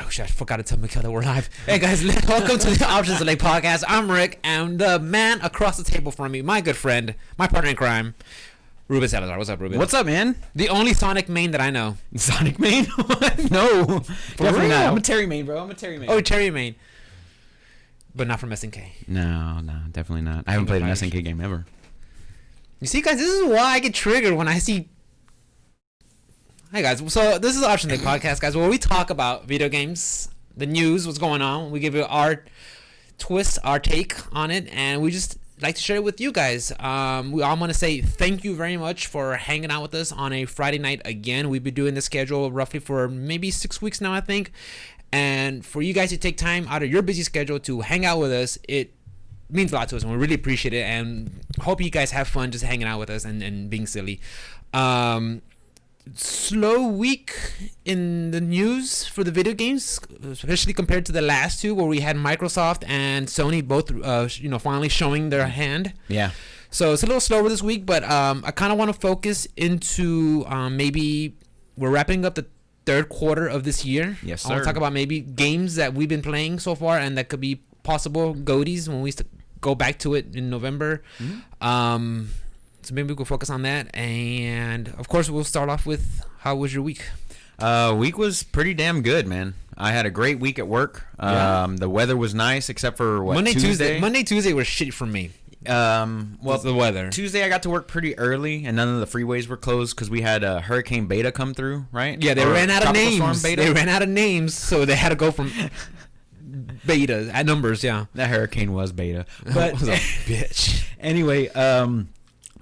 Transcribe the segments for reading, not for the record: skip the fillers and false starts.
Oh shit, I forgot to tell Mikhail that we're live. Hey guys, welcome to the Options Select podcast. I'm Rick, and the man across the table from me, my good friend, my partner in crime, Ruben Salazar. What's up, Ruben? What's up, man? The only Sonic main that I know. Sonic main? No, definitely real? not. I'm a Terry main, bro. I'm a Terry main. Oh, Cherry main. But not from SNK. No, definitely not. I haven't played an SNK game ever. You see, guys, this is why I get triggered when I see... Hey, guys. So, this is the Option Select podcast, guys, where we talk about video games, the news, what's going on. We give you our twist, our take on it, and we just like to share it with you guys. We all want to say thank you very much for hanging out with us on a Friday night again. We've been doing this schedule roughly for maybe 6 weeks now, I think. And for you guys to take time out of your busy schedule to hang out with us, it means a lot to us, and we really appreciate it, and hope you guys have fun just hanging out with us and being silly. Slow week in the news for the video games, especially compared to the last two where we had Microsoft and Sony both finally showing their hand. Yeah. So it's a little slower this week, but I kind of want to focus into maybe we're wrapping up the third quarter of this year. Yes, sir. I want to talk about maybe games that we've been playing so far and that could be possible goaties when we go back to it in November. Mm-hmm. So maybe we could focus on that. And, of course, we'll start off with how was your week? Week was pretty damn good, man. I had a great week at work. The weather was nice except for, Tuesday? Monday, Tuesday were shitty for me. Well, the weather. Tuesday I got to work pretty early, and none of the freeways were closed because we had Hurricane Beta come through, right? Yeah, they ran out of names. They ran out of names, so they had to go from Beta at numbers, yeah. That hurricane was Beta. But was a bitch. Anyway,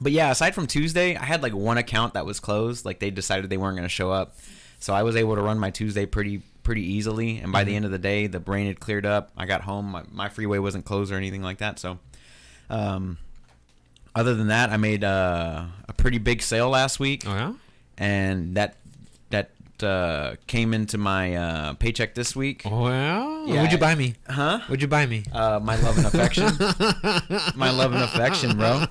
but yeah, aside from Tuesday, I had like one account that was closed. Like they decided they weren't going to show up. So I was able to run my Tuesday pretty easily. And by the end of the day, the rain had cleared up. I got home. My freeway wasn't closed or anything like that. So other than that, I made a pretty big sale last week. Oh, yeah? And that came into my paycheck this week. Oh, yeah? Yeah. What'd you buy me? Huh? What'd you buy me? My love and affection. My love and affection, bro.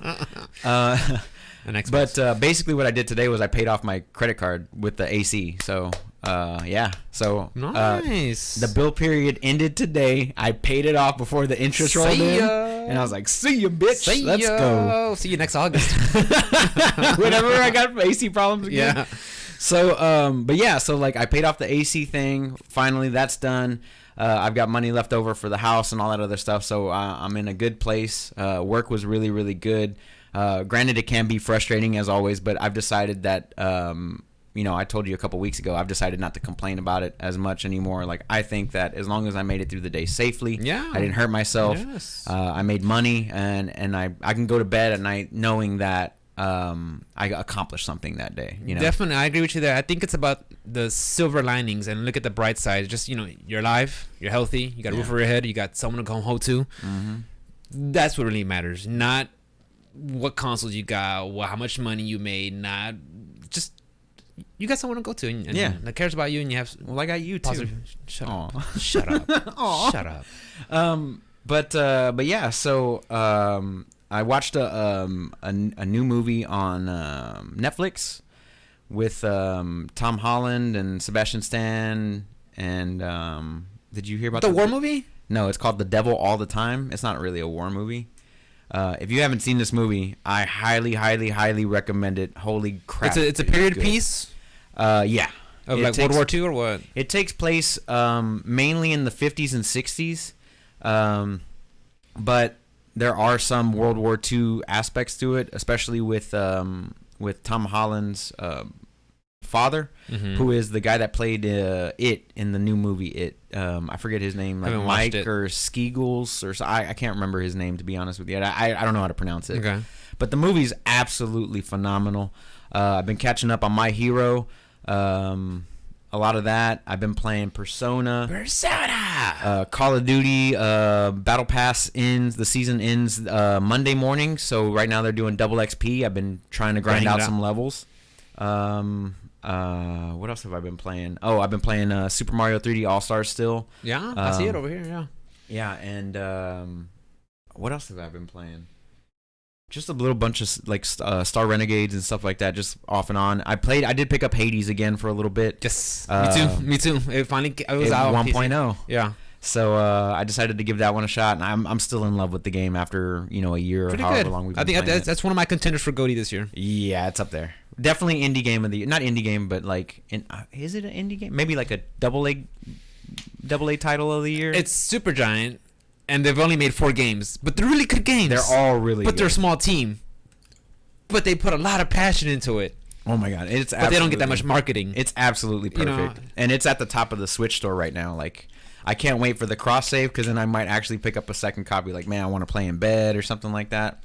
But basically what I did today was I paid off my credit card with the AC. So, yeah. So, nice. The bill period ended today. I paid it off before the interest rolled in. And I was like, see ya, bitch. Let's go. See you next August. Whenever I got AC problems again. Yeah. So, but yeah, so like I paid off the AC thing. Finally, that's done. I've got money left over for the house and all that other stuff. So I'm in a good place. Work was really, really good. Granted, it can be frustrating as always, but I've decided that, I told you a couple weeks ago, I've decided not to complain about it as much anymore. Like, I think that as long as I made it through the day safely, I didn't hurt myself. Yes. I made money and I can go to bed at night knowing that I accomplished something that day. Definitely, I agree with you there. I think it's about the silver linings and look at the bright side. Just you're alive, you're healthy, you got a roof over your head, you got someone to go home to. Mm-hmm. That's what really matters. Not what consoles you got, how much money you made. Not just you got someone to go to and that cares about you, and you have. Well, I got you too. Shut up. Shut up. Shut up. But yeah. So I watched a new movie on Netflix with Tom Holland and Sebastian Stan and did you hear about the war movie? No, it's called The Devil All the Time. It's not really a war movie. If you haven't seen this movie, I highly, highly, highly recommend it. Holy crap! It's a period piece. Yeah. Of like World War II or what? It takes place mainly in the 50s and 60s, but there are some World War II aspects to it, especially with Tom Holland's father, who is the guy that played It in the new movie It. I forget his name, like Mike or Skeagles or I can't remember his name, to be honest with you. I don't know how to pronounce it. Okay. But the movie's absolutely phenomenal. I've been catching up on My Hero. A lot of that. I've been playing Persona. Call of Duty Battle Pass ends. The season ends Monday morning. So right now they're doing double XP. I've been trying to grind out some levels. What else have I been playing? Oh, I've been playing Super Mario 3D All Stars still. Yeah, I see it over here. Yeah. Yeah, and what else have I been playing? Just a little bunch of like Star Renegades and stuff like that, just off and on. I did pick up Hades again for a little bit. Yes, me too. It was out 1.0. Yeah. So I decided to give that one a shot, and I'm still in love with the game after a year Pretty or however good. long we've been I think playing that's one of my contenders for GOTY this year. Yeah, it's up there. Definitely indie game of the year. Not indie game, but like, is it an indie game? Maybe like a double A title of the year. It's Supergiant, and they've only made 4 games, but they're really good games. They're all really but good. They're a small team. But they put a lot of passion into it. Oh my god, but they don't get that much marketing. It's absolutely perfect, and it's at the top of the Switch store right now. Like, I can't wait for the cross save because then I might actually pick up a second copy. Like, man, I want to play in bed or something like that.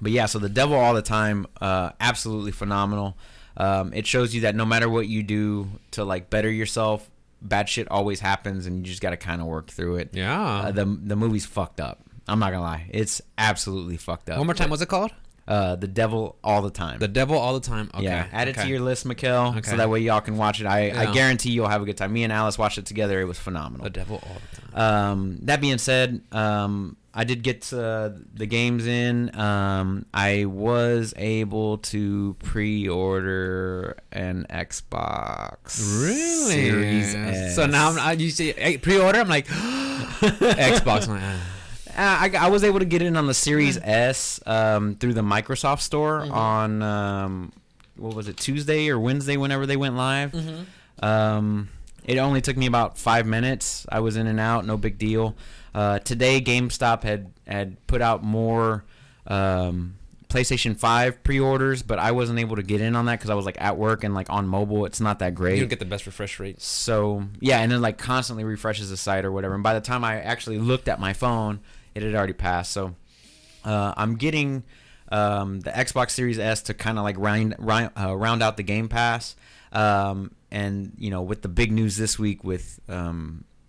But yeah, so The Devil All the Time, absolutely phenomenal. It shows you that no matter what you do to like better yourself, bad shit always happens, and you just got to kind of work through it. Yeah. The movie's fucked up. I'm not gonna lie, it's absolutely fucked up. One more time, what's it called? The Devil All the Time. The Devil All the Time. Okay. Yeah, add it to your list, Mikkel, Okay. so that way y'all can watch it. I guarantee you'll have a good time. Me and Alice watched it together. It was phenomenal. The Devil All the Time. That being said, I did get the games in. I was able to pre-order an Xbox Really? Series S. So now you say pre-order. I'm like Xbox. I'm like, I was able to get in on the Series S through the Microsoft Store on what was it, Tuesday or Wednesday, whenever they went live. It only took me about 5 minutes. I was in and out, no big deal. Today, GameStop had put out more PlayStation 5 pre-orders, but I wasn't able to get in on that because I was like at work, and like on mobile, it's not that great. you don't get the best refresh rate. So yeah, and then like constantly refreshes the site or whatever. And by the time I actually looked at my phone, it had already passed. So I'm getting the Xbox Series S to kind of like round out the Game Pass. And with the big news this week with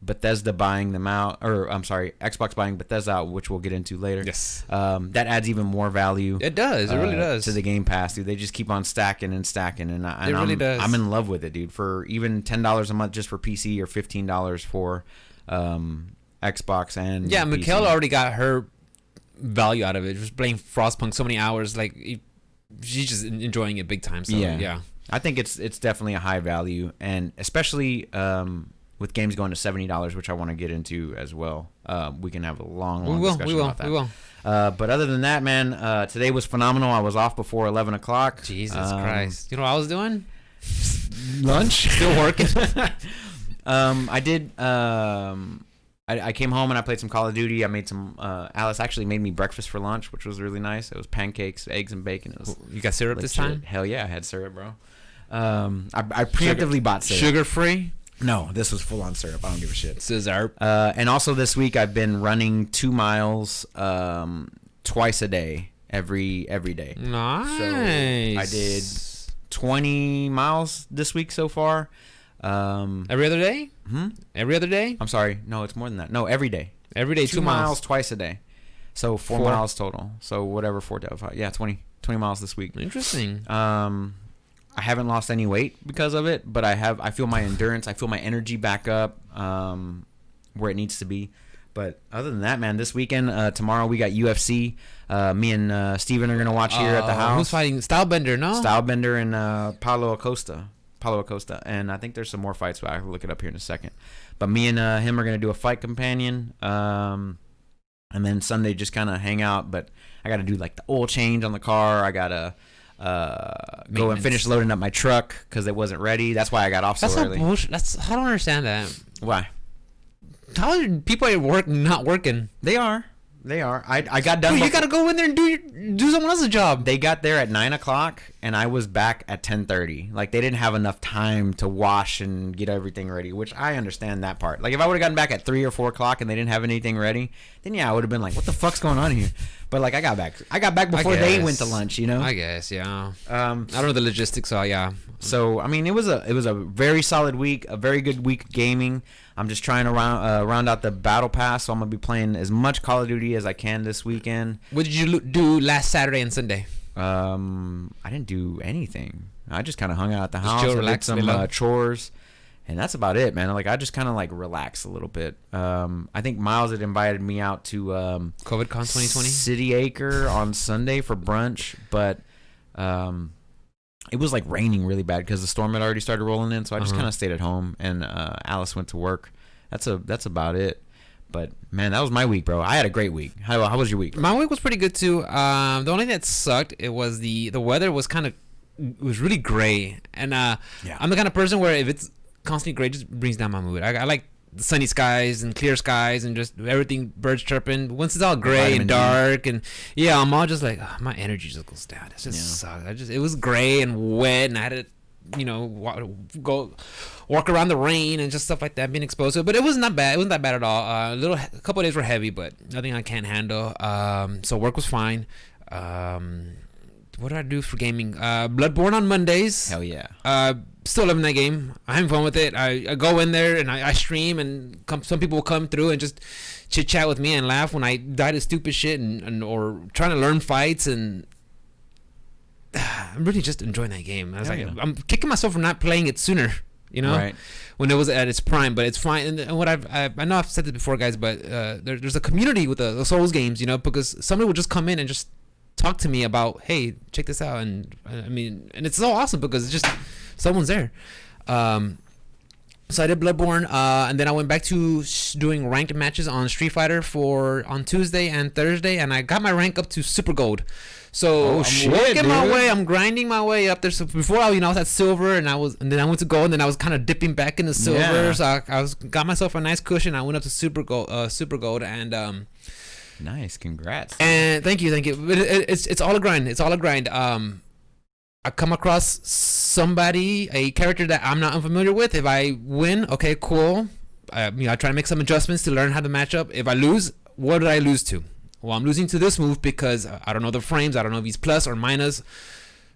Bethesda buying them out, or I'm sorry, Xbox buying Bethesda out, which we'll get into later. Yes. That adds even more value. It does. It really does. To the Game Pass, dude. They just keep on stacking and stacking, and It really does. I'm in love with it, dude. For even $10 a month just for PC or $15 for Xbox and yeah, PC. Mikkel already got her value out of it. Just playing Frostpunk so many hours, like she's just enjoying it big time. So yeah. I think it's definitely a high value, and especially with games going to $70, which I want to get into as well. We can have a long discussion about that. We will. But other than that, man, today was phenomenal. I was off before 11 o'clock. Jesus Christ. You know what I was doing? Lunch. Still working. I did. I came home and I played some Call of Duty. I made some. Alice actually made me breakfast for lunch, which was really nice. It was pancakes, eggs, and bacon. It was You got syrup this time? Hell yeah, I had syrup, bro. I preemptively bought syrup. Sugar free? No, this was full on syrup. I don't give a shit. Scissor. And also this week I've been running 2 miles twice a day, every day. Nice. So I did 20 miles this week so far. Every other day? Every other day? I'm sorry. No, it's more than that. No, every day. Every day, 2 miles twice a day. So 4 Four. miles total. So whatever, 4 to 5. Yeah, 20 miles this week. Interesting. I haven't lost any weight because of it, but I feel my endurance, I feel my energy back up where it needs to be. But other than that, man, this weekend, tomorrow we got UFC. Me and Steven are going to watch here at the house. Who's fighting? Stylebender, no? Stylebender and Paulo Acosta. And I think there's some more fights, but I'll look it up here in a second. But me and him are going to do a fight companion. And then Sunday just kind of hang out. But I got to do like the oil change on the car. I got to go and finish loading up my truck because it wasn't ready. That's why I got off so early. Bullshit. I don't understand that. Why? How are people at work not working? They are. I got done. Dude, you gotta go in there and do someone else's job. They got there at 9 o'clock, and I was back at 10:30. Like, they didn't have enough time to wash and get everything ready, which I understand that part. Like, if I would have gotten back at 3 or 4 o'clock and they didn't have anything ready, then yeah, I would have been like, "What the fuck's going on here?" But like, I got back before they went to lunch. You know. I guess, yeah. I don't know the logistics, so yeah. So I mean, it was a very solid week, a very good week of gaming. I'm just trying to round out the battle pass, so I'm gonna be playing as much Call of Duty as I can this weekend. What did you do last Saturday and Sunday? I didn't do anything. I just kind of hung out at the house, chill, and did relax, some chores, And that's about it, man. Like I just kind of like relax a little bit. I think Miles had invited me out to CovidCon 2020 City Acre on Sunday for brunch, but it was like raining really bad because the storm had already started rolling in. So I just kind of stayed at home, and Alice went to work. That's about it. But man, that was my week, bro. I had a great week. How was your week? My week was pretty good too. The only thing that sucked, it was the weather was was really gray, and I'm the kind of person where if it's constantly gray, it just brings down my mood. I like the sunny skies and clear skies and just everything, birds chirping. Once it's all gray and dark, and I'm all just like, my energy just goes down. It just sucks. It was gray and wet, and I had to go walk around the rain and just stuff like that, being exposed to it. But it wasn't that bad. It wasn't that bad at all. A couple of days were heavy, but nothing I can't handle. So work was fine. What did I do for gaming? Bloodborne on Mondays. Hell yeah. Still loving that game. I'm having fun with it. I go in there and I stream, and some people will come through and just chit chat with me and laugh when I die to stupid shit and or trying to learn fights, and I'm really just enjoying that game. I was I'm kicking myself for not playing it sooner. Right. When it was at its prime, but it's fine. And what I know I've said this before, guys, but there's a community with the Souls games, because somebody will just come in and just talk to me about, hey, check this out, and and it's so awesome because it's just someone's there. So I did Bloodborne, and then I went back to doing ranked matches on Street Fighter on Tuesday and Thursday, and I got my rank up to Super Gold. So I'm grinding my way up there. So before I was at silver, and then I went to gold, and then I was kind of dipping back into silver. Yeah. So I got myself a nice cushion. I went up to Super Gold, and nice, congrats. And thank you. It's all a grind. I come across a character that I'm not unfamiliar with. If I win, okay, cool. I try to make some adjustments to learn how to match up. If I lose, what did I lose to? Well, I'm losing to this move because I don't know the frames. I don't know if he's plus or minus.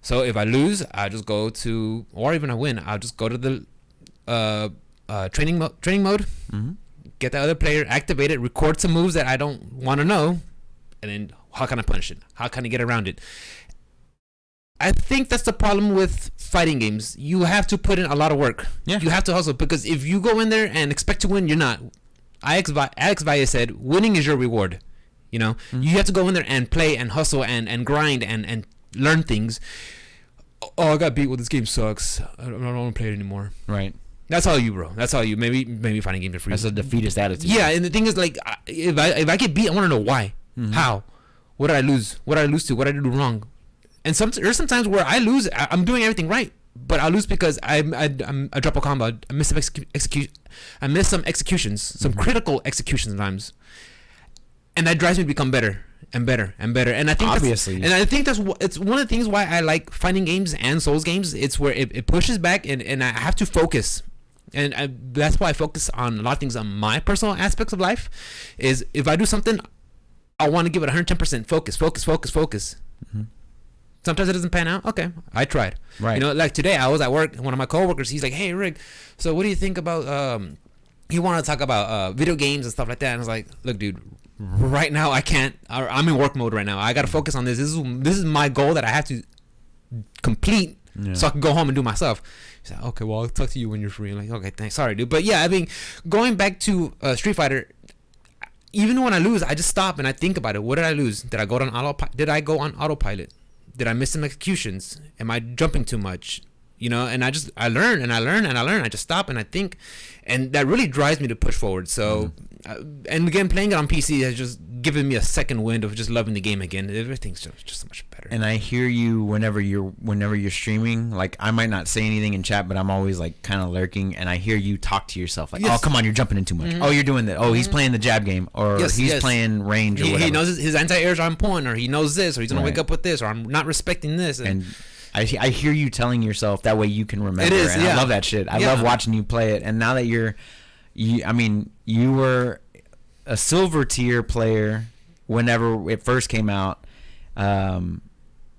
So if I lose, I just go to, or even I win, I'll just go to the training mode. Mm-hmm. Get the other player, activate it, record some moves that I don't want to know, and then how can I punish it? How can I get around it? I think that's the problem with fighting games. You have to put in a lot of work. Yeah. You have to hustle, because if you go in there and expect to win, you're not. Alex Valle said, winning is your reward. Mm-hmm. You have to go in there and play and hustle and grind and learn things. Oh, I got beat. Well, this game sucks. I don't want to play it anymore. Right. That's all you, bro. That's all you. Maybe fighting games are free. That's a defeatist attitude. Yeah, and the thing is, like, if I get beat, I want to know why. Mm-hmm. How? What did I lose? What did I lose to? What did I do wrong? And there's sometimes where I lose. I'm doing everything right, but I lose because I drop a combo. I miss some I miss some executions, some critical executions sometimes, and that drives me to become better and better and better. And I think it's one of the things why I like fighting games and Souls games. It's where it pushes back, and I have to focus. And that's why I focus on a lot of things on my personal aspects of life. Is if I do something, I want to give it 110% focus. Mm-hmm. Sometimes it doesn't pan out. Okay, I tried. Right. Like today, I was at work, and one of my coworkers, he's like, "Hey, Rick, so what do you think about?" He wanted to talk about video games and stuff like that. And I was like, "Look, dude, right now I can't. I'm in work mode right now. I got to focus on this. This is my goal that I have to complete, so I can go home and do myself." He's like, "Okay, well, I'll talk to you when you're free." I'm like, "Okay, thanks. Sorry, dude." But yeah, going back to Street Fighter. Even when I lose, I just stop and I think about it. What did I lose? Did I go on autopilot? Did I miss some executions? Am I jumping too much? And I learn and I learn and I learn. I just stop and I think, and that really drives me to push forward. So, and again, playing it on PC has just given me a second wind of just loving the game again. Everything's just so much better. And I hear you whenever you're streaming. Like, I might not say anything in chat, but I'm always like kind of lurking, and I hear you talk to yourself like, "Oh, come on, you're jumping in too much. Oh, you're doing that. Oh, he's playing the jab game, or he's playing range, or whatever. He knows his anti-airs are on point, or he knows this, or he's gonna wake up with this, or I'm not respecting this." And I hear you telling yourself that way you can remember. It is, and I love that shit. I love watching you play it. And now that you were a silver tier player whenever it first came out, and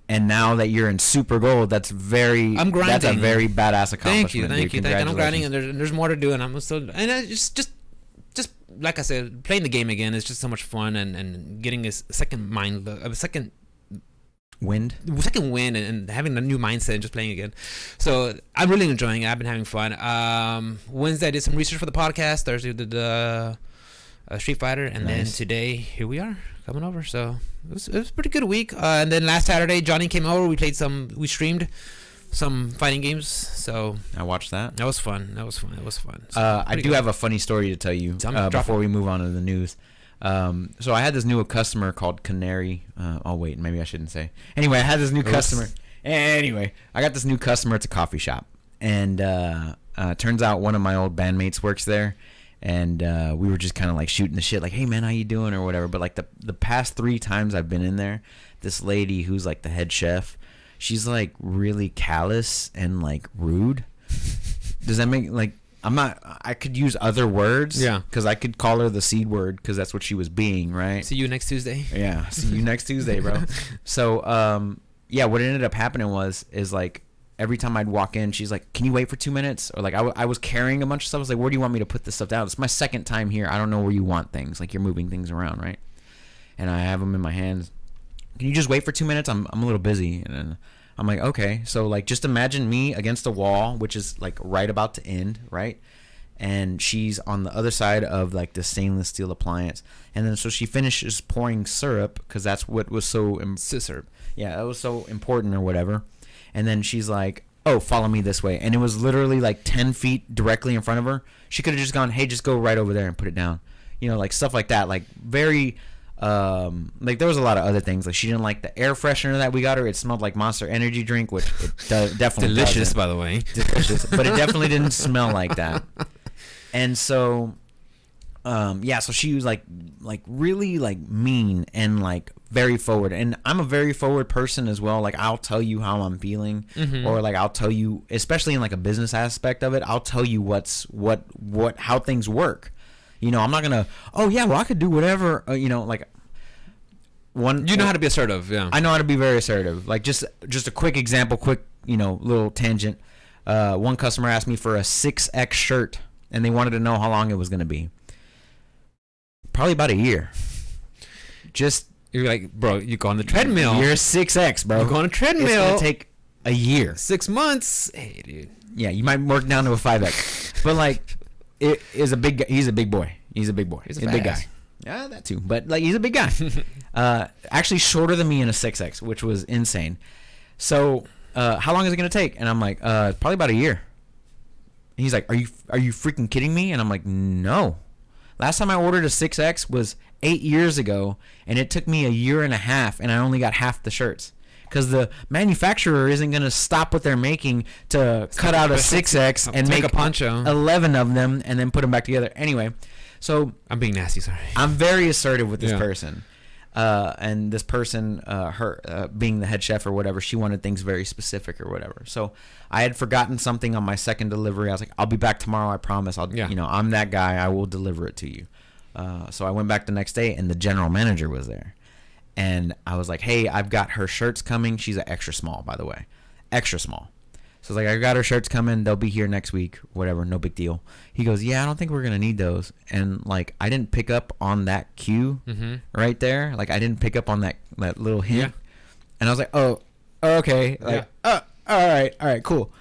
now that you're in super gold, that's I'm grinding. That's a very badass accomplishment. Thank you. I'm grinding, and there's more to do, and I'm still, and I just like I said, playing the game again is just so much fun, and getting a second Wind. second wind and having a new mindset and just playing again. So I'm really enjoying it. I've been having fun. Wednesday I did some research for the podcast. Thursday we did Street Fighter, and then today here we are coming over. So it was a pretty good week. And then last Saturday Johnny came over. We streamed some fighting games. So I watched that. That was fun. So I do have a funny story to tell you before we move on to the news. So I had this new customer called Canary. Oh wait, maybe I shouldn't say. Anyway, I had this new customer. Anyway, I got this new customer. It's a coffee shop, and turns out one of my old bandmates works there, and we were just kind of like shooting the shit, like, "Hey man, how you doing?" or whatever. But like the past 3 times I've been in there, this lady who's like the head chef, she's like really callous and like rude. Does that make like? I could use other words. Yeah. Because I could call her the C word because that's what she was being, right? See you next Tuesday. Yeah. See you next Tuesday, bro. So, yeah, what ended up happening is like every time I'd walk in, she's like, "Can you wait for 2 minutes?" Or like I was carrying a bunch of stuff. I was like, "Where do you want me to put this stuff down? It's my second time here. I don't know where you want things. Like you're moving things around, right?" And I have them in my hands. "Can you just wait for 2 minutes? I'm a little busy." And then I'm like, okay. So like just imagine me against a wall, which is like right about to end, right? And she's on the other side of like the stainless steel appliance. And then so she finishes pouring syrup because that's what was so syrup. Yeah, that was so important or whatever. And then she's like, "Oh, follow me this way." And it was literally like 10 feet directly in front of her. She could have just gone, "Hey, just go right over there and put it down." You know, like stuff like that. Like very like there was a lot of other things. Like she didn't like the air freshener that we got her. It smelled like Monster Energy drink, which it definitely delicious doesn't. By the way. Delicious, but it definitely didn't smell like that. And so yeah, so she was like really like mean and like very forward. And I'm a very forward person as well. Like I'll tell you how I'm feeling, or like I'll tell you, especially in like a business aspect of it, I'll tell you how things work. You know, I'm not gonna, "Oh yeah, well I could do whatever," you know, like you know how to be assertive. Yeah, I know how to be very assertive. Like just a quick example, you know, little tangent. One customer asked me for a 6X shirt, and they wanted to know how long it was gonna be. Probably about a year. Just you're like, bro, you go on the treadmill. You're 6X, bro. You go on a treadmill. It's gonna take a year. 6 months. Hey, dude. Yeah, you might work down to a 5X, but like. It is a big. He's a big boy. He's a big boy. He's a big guy. Yeah, that too. But like, he's a big guy. Actually, shorter than me in a 6X, which was insane. So, how long is it gonna take? And I'm like, probably about a year. And he's like, are you freaking kidding me? And I'm like, no. Last time I ordered a 6X was 8 years ago, and it took me a year and a half, and I only got half the shirts. Because the manufacturer isn't going to stop what they're making to cut out a 6X and make a poncho, 11 of them, and then put them back together. Anyway, so I'm being nasty. Sorry. I'm very assertive with this person, and this person, her being the head chef or whatever, she wanted things very specific or whatever. So I had forgotten something on my second delivery. I was like, "I'll be back tomorrow. I promise. You know, I'm that guy. I will deliver it to you." So I went back the next day, and the general manager was there. And I was like, "Hey, I've got her shirts coming." She's an extra small, by the way. Extra small. So I was like, "I got her shirts coming. They'll be here next week. Whatever. No big deal." He goes, "Yeah, I don't think we're going to need those." And, like, I didn't pick up on that cue right there. Like, I didn't pick up on that little hint. Yeah. And I was like, oh, okay. Like, all right, cool.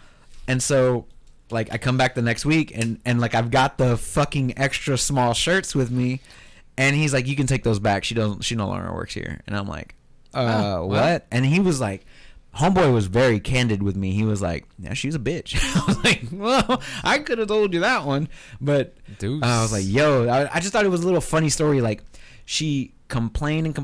And so, like, I come back the next week, and like, I've got the fucking extra small shirts with me. And he's like, "You can take those back. She no longer works here." And I'm like, what? And he was like, homeboy was very candid with me. He was like, "Yeah, she's a bitch." I was like, "Well, I could have told you that one." But I was like, yo, I just thought it was a little funny story. Like, she complained.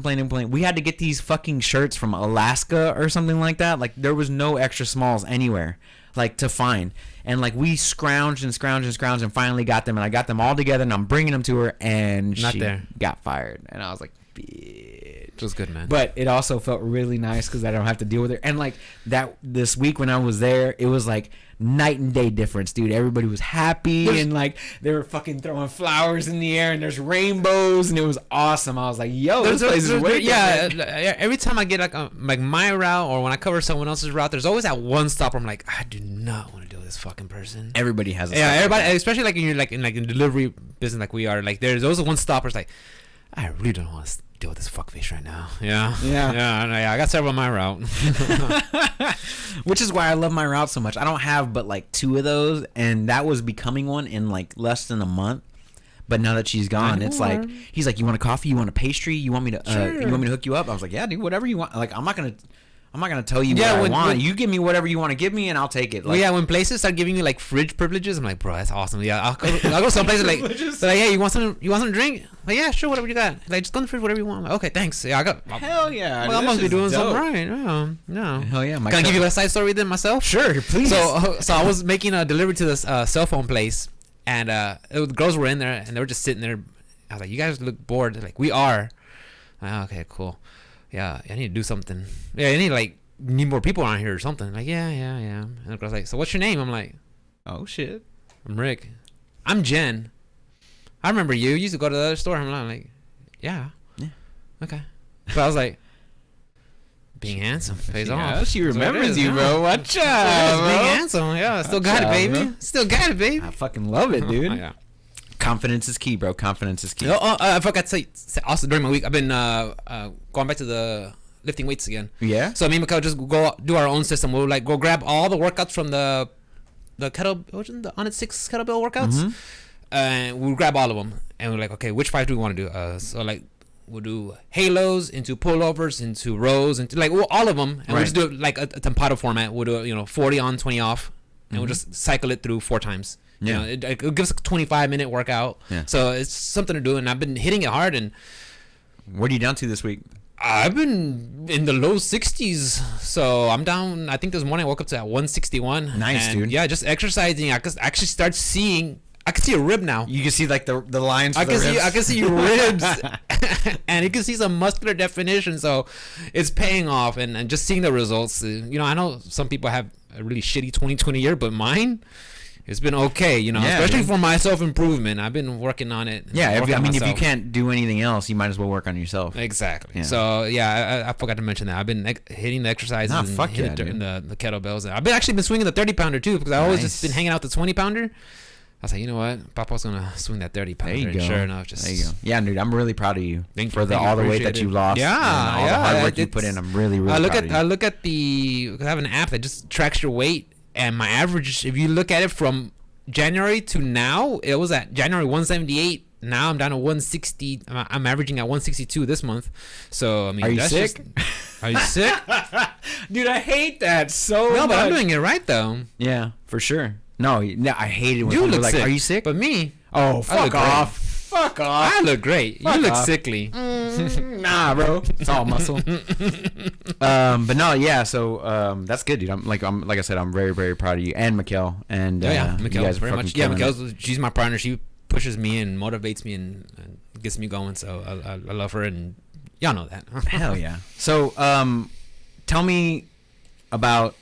We had to get these fucking shirts from Alaska or something like that. Like, there was no extra smalls anywhere, like, to find. And, like, we scrounged and finally got them. And I got them all together, and I'm bringing them to her, and she got fired. And I was like, bitch. It was good, man. But it also felt really nice because I don't have to deal with it. And, like, this week when I was there, it was, like, night and day difference, dude. Everybody was happy, and, like, they were fucking throwing flowers in the air, and there's rainbows, and it was awesome. I was like, yo, this place is way different. Every time I get, like my route, or when I cover someone else's route, there's always that one stop where I'm like, I do not want to deal with this fucking person. Everybody has a stop. Everybody, especially like in your in delivery business like we are, like there's always one stoppers like, I really don't want to deal with this fuckface right now. Yeah. Yeah. I got several on my route. Which is why I love my route so much. I don't have but like 2 of those, and that was becoming one in like less than a month. But now that she's gone, it's like he's like, you want a coffee? You want a pastry? You want me to? Sure. You want me to hook you up? I was like, yeah, dude, whatever you want. Like, I'm not gonna tell you what I want. when- You give me whatever you want to give me, and I'll take it. Like, Well, yeah, when places start giving you like fridge privileges, I'm like, bro, that's awesome. Yeah, I'll go some places like, they're like, hey, you want something to drink? Like, yeah, sure, whatever you got. Like, just go in the fridge, whatever you want. I'm like, okay, thanks. Yeah, I got. hell yeah. Well, I dude, must this be is doing dope. something right. No. Hell yeah. Can I give you a side story then myself? Sure, please. So I was making a delivery to this cell phone place, and the girls were in there, and they were just sitting there. I was like, you guys look bored. They're like, we are. I'm like, okay, cool. Yeah, I need to do something. Yeah, I need more people around here or something. Like, yeah. And the girl's like, so what's your name? I'm like, oh shit. I'm Rick. I'm Jen. I remember you. You used to go to the other store. I'm like, yeah. Okay. But I was like, being handsome pays off. She remembers is, you, yeah. bro. Watch out, Yeah, bro. being handsome. Yeah, still got it, out, baby. bro. Still got it, baby. I fucking love it, dude. Oh, yeah. Confidence is key, bro. Confidence is key. I forgot to say, also during my week, I've been going back to the lifting weights again. Yeah. So me and Mikhail just go do our own system. We'll like go grab all the workouts from the the Onnit 6 kettlebell workouts, Mm-hmm. and we'll grab all of them. And we're like, okay, which 5 do we want to do? So like we'll do halos into pullovers into rows into like all of them, and we'll just do it like a Tempado format. We'll do it, 40 on, 20 off, and we'll just cycle it through 4 times. Yeah. It gives a 25-minute workout. Yeah. So it's something to do, and I've been hitting it hard, and What are you down to this week? I've been in the low 60s. So I'm down. I think this morning I woke up to at 161. Nice, and dude. Yeah, just exercising. I could actually start seeing. I can see a rib now. You can see like the lines. For I can the see. ribs. I can see ribs, and you can see some muscular definition. So it's paying off, and just seeing the results. I know some people have a really shitty 2020 year, but mine. It's been okay, Yeah, especially dude. for my self-improvement. I've been working on it. Yeah, working on if you myself. can't do anything else, you might as well work on yourself. Exactly. Yeah. So yeah, I forgot to mention that I've been hitting the exercises Nah, and fuck hitting yeah, the kettlebells. I've been actually swinging the 30-pounder too, because I always just Nice. been hanging out the 20-pounder. I was like, you know what, Papa's gonna swing that 30-pounder. There you And go. sure enough, just There you go. Yeah, dude, I'm really proud of you Thank for you, all the weight appreciate that you it. lost. Yeah, and all yeah, the hard work you it's- put in. I'm really, really I look proud at of you. I look at because I have an app that just tracks your weight, and my average, if you look at it from January to now, it was at January 178. Now I'm down to 160. I'm averaging at 162 this month. So I mean, Are you that's sick? Are you sick? Dude, I hate that so No, much. but I'm doing it right though. Yeah, for sure. No, I hate it when You people look are like, sick. "Are you sick?" But me, Oh, I fuck look great. off. Fuck off. I look great. Fuck You look off. sickly. Nah, bro. It's all muscle. But no, yeah. So that's good, dude. I'm like I said, I'm very, very proud of you and Mikkel. And Yeah, you Mikkel, guys are very fucking much. Yeah, killing it. Mikkel's, she's my partner. She pushes me and motivates me and gets me going. So I love her, and y'all know that. Hell yeah. So tell me about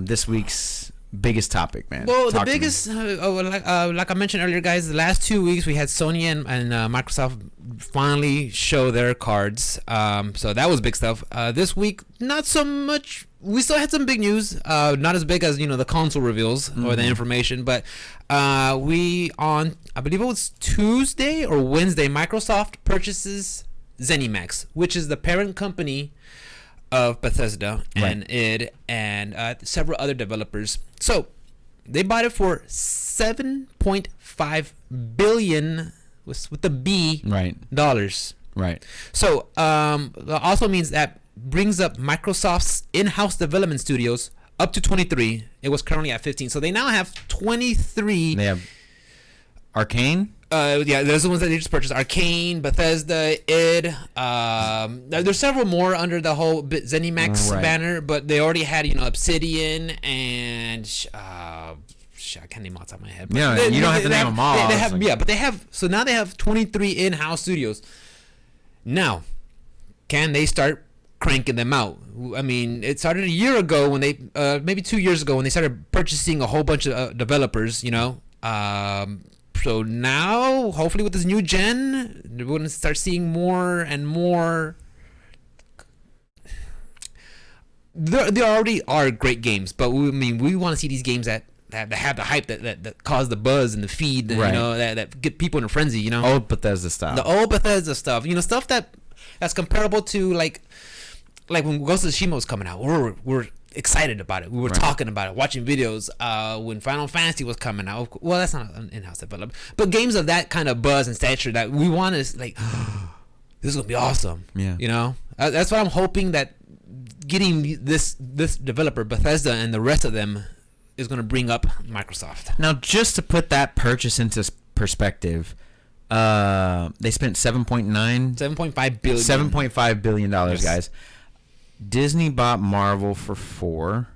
this week's biggest topic, man. Well, Talk the to me. biggest, like I mentioned earlier, guys, the last 2 weeks we had Sony and Microsoft finally show their cards. So that was big stuff. This week, not so much. We still had some big news. Not as big as the console reveals or the information, but I believe it was Tuesday or Wednesday, Microsoft purchases ZeniMax, which is the parent company of Bethesda and id and several other developers. So they bought it for $7.5 billion with the B dollars. Right. So that also means that brings up Microsoft's in-house development studios up to 23. It was currently at 15. So they now have 23. They have Arcane. Yeah, those are the ones that they just purchased. Arcane, Bethesda, id. There's several more under the whole ZeniMax banner, but they already had Obsidian and I can't name off the top of my head. But Yeah, you don't have to name them all. They have, but they have. So now they have 23 in-house studios. Now, can they start cranking them out? I mean, it started a year ago when they, maybe 2 years ago when they started purchasing a whole bunch of developers. So now, hopefully with this new gen, we're going to start seeing more and more. They already are great games, but we want to see these games that have the hype that cause the buzz and the feed, that get people in a frenzy. Old Bethesda style. The old Bethesda stuff, stuff that that's comparable to like when Ghost of Tsushima was coming out. We're excited about it. We were talking about it, watching videos. When Final Fantasy was coming out, well, that's not an in-house development, but games of that kind of buzz and stature that we want is like, this is gonna be awesome. Yeah, you know, that's what I'm hoping, that getting this developer Bethesda and the rest of them is gonna bring up Microsoft. Now, just to put that purchase into perspective, they spent $7.5 billion, yes. Guys. Disney bought Marvel for $4 billion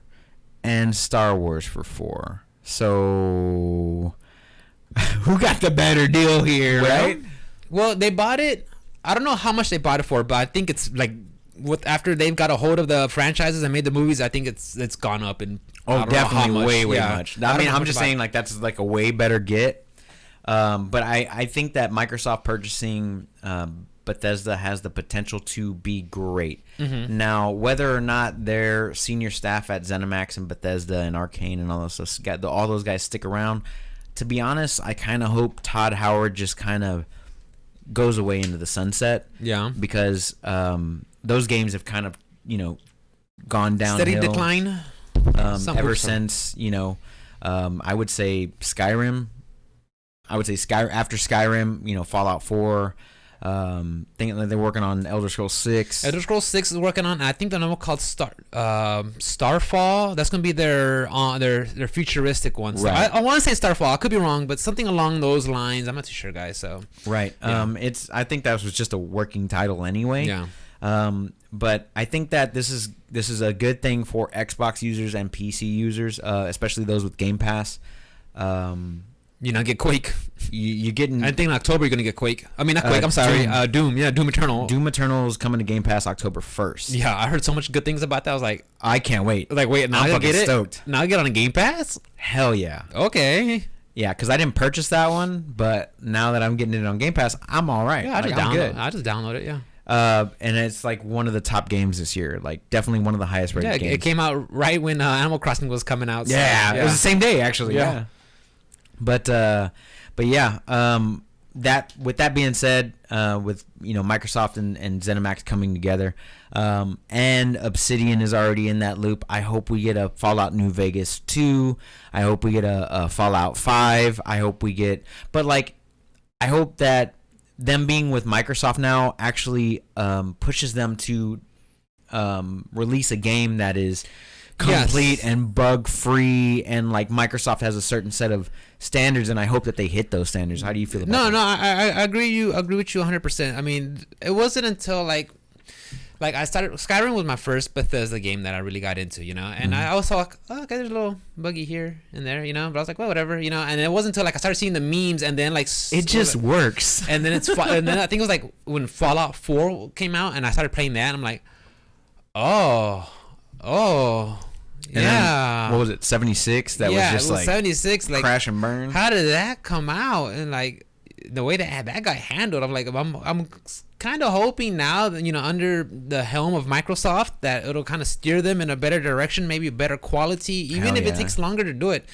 and Star Wars for $4 billion. So who got the better deal here, right? Well, they bought it. I don't know how much they bought it for, but I think it's like after they've got a hold of the franchises and made the movies, I think it's gone up in definitely way much. I mean, I'm just saying like that's like a way better get. But I think that Microsoft purchasing Bethesda has the potential to be great. Mm-hmm. Now, whether or not their senior staff at ZeniMax and Bethesda and Arcane and all those guys stick around, to be honest, I kind of hope Todd Howard just kind of goes away into the sunset. Yeah. Because those games have kind of, gone downhill. Steady decline. Ever since, I would say Skyrim. After Skyrim, Fallout 4. Think that they're working on Elder Scrolls 6. Elder Scrolls 6 is working on, I think, the number called Starfall. That's gonna be their futuristic one. So right. I want to say Starfall. I could be wrong, but something along those lines. I'm not too sure, guys. So right. Yeah. I think that was just a working title anyway. Yeah. But I think that this is a good thing for Xbox users and PC users, especially those with Game Pass. Get Quake. You're getting. I think in October you're gonna get Quake. I mean, not Quake. I'm sorry. Doom. Yeah, Doom Eternal. Doom Eternal is coming to Game Pass October 1st. Yeah, I heard so much good things about that. I was like, I can't wait. Like, wait, now I get it. Stoked. Now I get on a Game Pass. Hell yeah. Okay. Yeah, because I didn't purchase that one, but now that I'm getting it on Game Pass, I'm all right. Yeah, I just download it. Yeah. And it's like one of the top games this year. Like definitely one of the highest rated games. It came out right when Animal Crossing was coming out. So, yeah, it was the same day actually. Yeah. But yeah, that with that being said, with Microsoft and ZeniMax coming together, and Obsidian is already in that loop. I hope we get a Fallout New Vegas 2. I hope we get a Fallout 5. I hope that them being with Microsoft now actually pushes them to release a game that is complete and bug free, and like Microsoft has a certain set of standards, and I hope that they hit those standards. How do you feel about that? No, I agree with you 100%. I mean, it wasn't until like I started, Skyrim was my first Bethesda game that I really got into, and I was like, oh, okay, there's a little buggy here and there, but I was like, well, whatever, and it wasn't until like I started seeing the memes, and then like it just works, and then and then I think it was like when Fallout 4 came out, and I started playing that, and I'm like, oh. And then, what was it, 76? That was just like 76, like crash and burn. How did that come out? And like the way that got handled, I'm like, I'm kind of hoping now that under the helm of Microsoft that it'll kind of steer them in a better direction, maybe better quality, even if it takes longer to do it.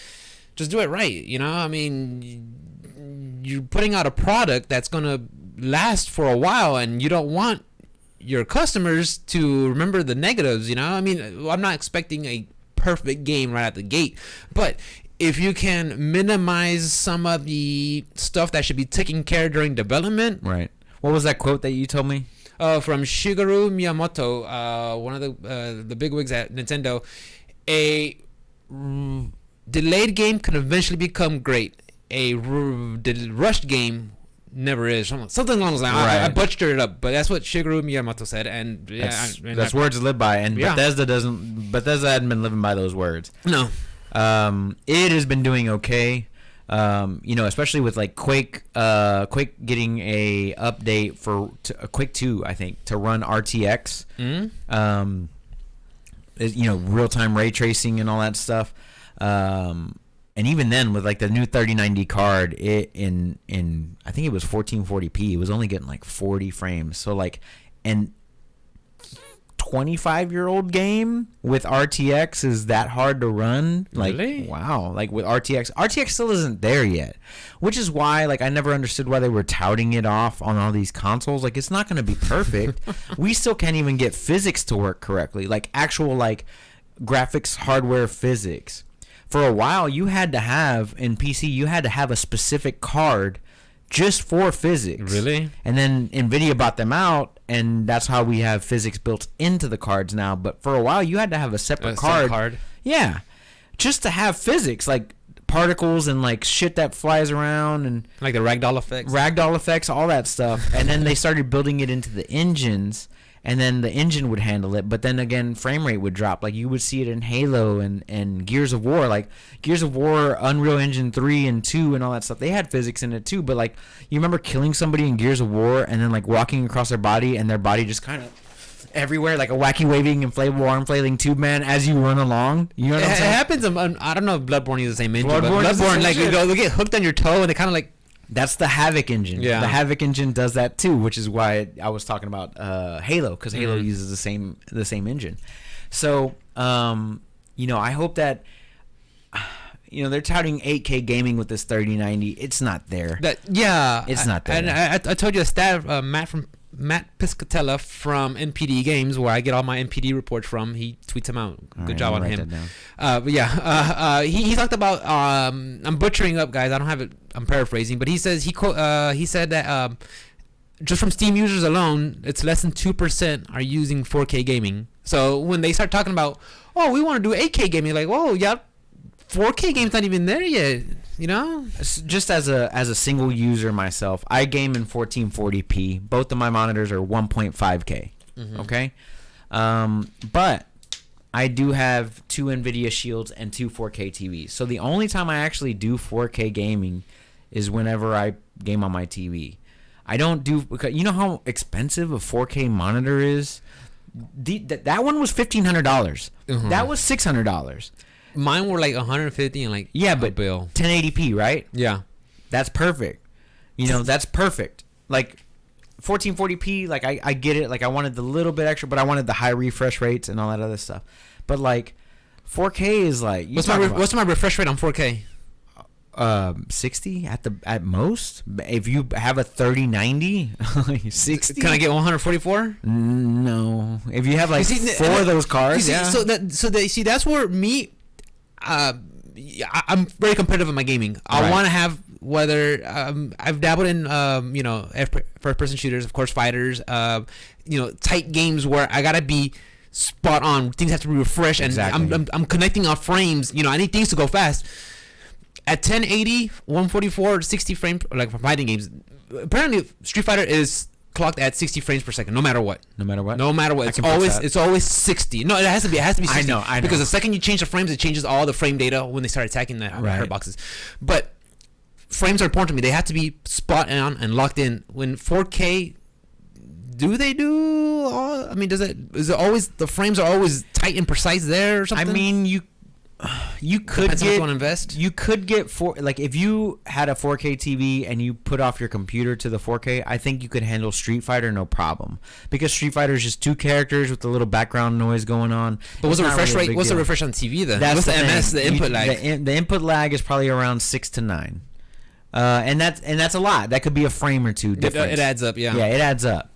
Just do it right, I mean, you're putting out a product that's gonna last for a while, and you don't want your customers to remember the negatives. I mean, I'm not expecting a perfect game right out the gate, but if you can minimize some of the stuff that should be taken care of during development. Right. What was that quote that you told me? From Shigeru Miyamoto, one of the bigwigs at Nintendo. A delayed game can eventually become great. A rushed game never is. Something along those lines. Right. I butchered it up, but that's what Shigeru Miyamoto said, and that's words to live by. And Bethesda hadn't been living by those words. No. It has been doing okay. Especially with like Quake getting a update for Quake 2, I think, to run RTX. Real time ray tracing and all that stuff. And even then, with like the new 3090 card, it in I think it was 1440p. It was only getting like 40 frames. So like, and 25-year-old game with RTX is that hard to run. Like, really? Wow. Like with RTX still isn't there yet, which is why like I never understood why they were touting it off on all these consoles. Like it's not going to be perfect. We still can't even get physics to work correctly. Like actual like graphics hardware physics. For a while you had to have in PC you had to have a specific card just for physics. Really? And then NVIDIA bought them out, and that's how we have physics built into the cards now. But for a while, you had to have a separate card. Yeah. Just to have physics, like particles and like shit that flies around and like the ragdoll effects, all that stuff. And then they started building it into the engines, and then the engine would handle it. But then again, frame rate would drop. Like you would see it in Halo and Gears of War. Like Gears of War, Unreal Engine 3 and 2 and all that stuff. They had physics in it too. But like you remember killing somebody in Gears of War and then like walking across their body and their body just kind of everywhere, like a wacky waving inflatable arm flailing tube man as you run along. You know what I'm saying? It happens. I don't know if Bloodborne is the same engine. Bloodborne like you get hooked on your toe and it kind of like. That's the Havoc engine. Yeah. The Havoc engine does that too, which is why I was talking about Halo, because Halo uses the same engine. So, I hope that, they're touting 8K gaming with this 3090. It's not there. It's not there. And I told you a stat, Matt Piscatella from NPD Games, where I get all my NPD reports from. He tweets them out. Good job on him. He talked about I'm butchering up, guys. I don't have it. I'm paraphrasing, but he says he said that just from Steam users alone, it's less than 2% are using 4K gaming. So when they start talking about, oh, we want to do 8K gaming, like, whoa, yeah, 4K game's not even there yet. You know, just as a single user myself, I game in 1440p. Both of my monitors are 1.5K. Okay, but I do have 2 NVIDIA Shields and 2 4K TVs. So the only time I actually do 4K gaming is whenever I game on my TV. I don't do, because you know how expensive a 4K monitor is. That one was $1,500. That was $600. Mine were like 150 and like but bill 1080p, right? Yeah, that's perfect. That's perfect. Like 1440p, like I get it. Like I wanted the little bit extra, but I wanted the high refresh rates and all that other stuff. But like 4K is like what's my refresh rate on 4K? 60 at most. If you have a 3090, 60. Can I get 144? No. If you have like 4 of those cards, yeah. So that's where me. I'm very competitive in my gaming. I want to have whether I've dabbled in first person shooters, of course, fighters, tight games where I gotta be spot on. Things have to be refreshed, and I'm connecting off frames. I need things to go fast. At 1080, 144, 60 frames, like for fighting games. Apparently, Street Fighter is clocked at 60 frames per second, no matter what. It's always 60. No, it has to be 60. I know. Because the second you change the frames, it changes all the frame data when they start attacking the hurt boxes. But frames are important to me. They have to be spot on and locked in. When 4K, is it always, the frames are always tight and precise there or something? I mean, you could invest. You could get if you had a 4K TV and you put off your computer to the 4K, I think you could handle Street Fighter no problem, because Street Fighter is just 2 characters with a little background noise going on. But what's the refresh rate? What's the refresh on TV then? That's what's the MS? The input lag. The input lag is probably around 6 to 9, and that's a lot. That could be a frame or 2 difference. It adds up. Yeah. Yeah, it adds up.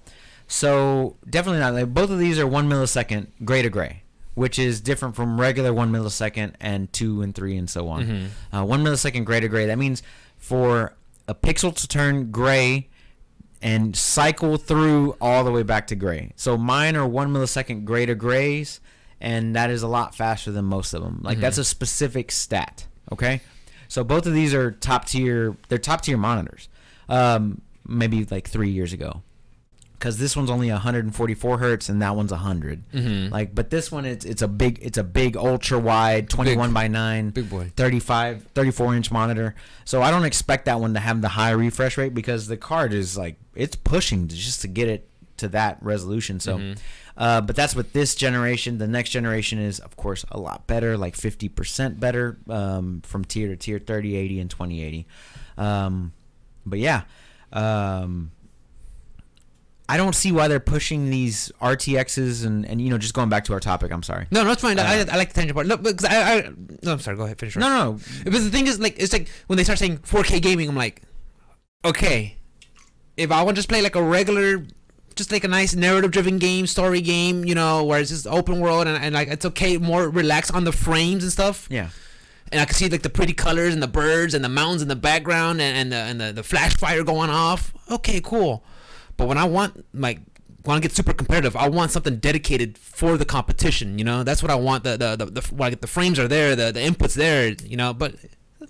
So definitely not. Like, both of these are 1 millisecond gray to gray, which is different from regular 1 millisecond and 2 and 3 and so on. 1 millisecond gray to gray. That means for a pixel to turn gray and cycle through all the way back to gray. So mine are 1 millisecond gray to grays, and that is a lot faster than most of them. Like that's a specific stat. Okay, so both of these are top tier. They're top tier monitors. Maybe like 3 years ago. Because this one's only 144 hertz and that one's 100. But this one it's a big ultra wide 21:9 big boy 34 inch monitor. So I don't expect that one to have the high refresh rate, because the card is like, it's pushing just to get it to that resolution. So but that's with this generation. The next generation is of course a lot better, like 50% better, from tier to tier, 3080 and 2080. But yeah, I don't see why they're pushing these RTXs and you know, just going back to our topic. I'm sorry. No, it's fine. I like the tangent part. No, because no, I'm sorry. Go ahead, finish. No. Because the thing is, like, it's like when they start saying 4K gaming, I'm like, okay, if I want to just play like a regular, just like a nice narrative-driven game, story game, you know, where it's just open world and like it's okay, more relaxed on the frames and stuff. Yeah. And I can see like the pretty colors and the birds and the mountains in the background and the flash fire going off. Okay, cool. But when I want to get super competitive, I want something dedicated for the competition. You know, that's what I want. The frames are there, the inputs there. You know, but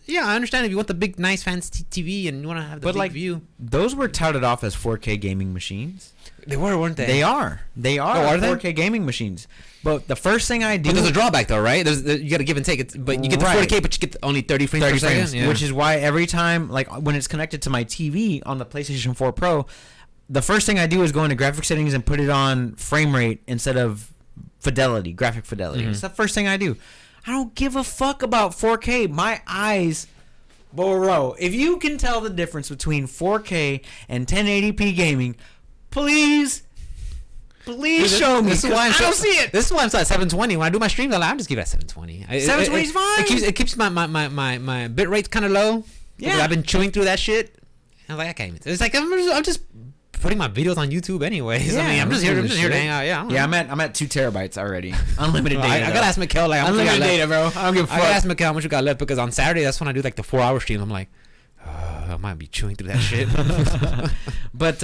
yeah, I understand if you want the big, nice, fancy TV and you want to have the big view. Those were touted off as 4K gaming machines. They were, weren't they? They are. They are. Oh, are 4K they? gaming machines. But the first thing I do. But there's a drawback though, right? You got to give and take it. But you get the 4K, but you get only 30 frames per second. Yeah. Which is why every time, like when it's connected to my TV on the PlayStation 4 Pro, the first thing I do is go into graphic settings and put it on frame rate instead of fidelity, graphic fidelity. It's the first thing I do. I don't give a fuck about 4K. My eyes, bro. If you can tell the difference between 4K and 1080p gaming, please show me. This is why I don't see it. This is why I'm at 720. When I do my streams, I'm just give it at 720. 720 is fine. It keeps my bit rate kind of low. Yeah. I've been chewing through that shit. I'm like, I can't even. It's like I'm just putting my videos on YouTube anyways. Yeah, I mean, I'm just here to hang out. Yeah. I'm at 2 terabytes already. Unlimited data. I gotta ask Mikkel. Like, unlimited data, bro. I don't give a fuck. I gotta ask Mikkel how much we got left because on Saturday that's when I do like the 4-hour stream. I'm like, I might be chewing through that shit. But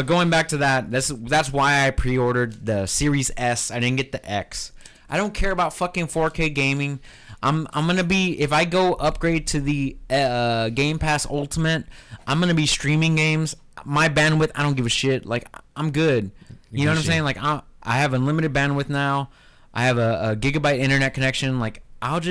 going back to that, that's why I pre-ordered the Series S. I didn't get the X. I don't care about fucking 4K gaming. I'm gonna be, if I go upgrade to the Game Pass Ultimate, I'm gonna be streaming games. My bandwidth, I don't give a shit. Like, I'm good. You know what I'm saying? Like, I have unlimited bandwidth now. I have a gigabyte internet connection. Like, I'll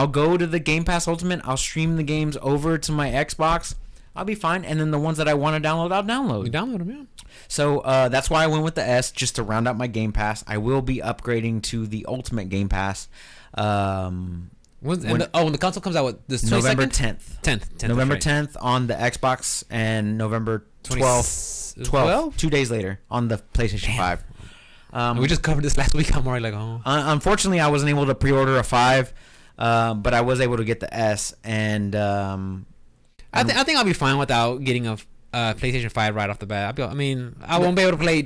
go to the Game Pass Ultimate. I'll stream the games over to my Xbox. I'll be fine. And then the ones that I want to download, I'll download. You download them, yeah. So that's why I went with the S, just to round out my Game Pass. I will be upgrading to the Ultimate Game Pass. When the console comes out, what, this 22nd? November 10th. 10th. November right. 10th on the Xbox, and November 12th, 2 days later on the PlayStation 5. We just covered this last week. I'm already like, oh. Unfortunately, I wasn't able to pre-order a 5, but I was able to get the S, and I think I'll be fine without getting a PlayStation 5 right off the bat. I won't be able to play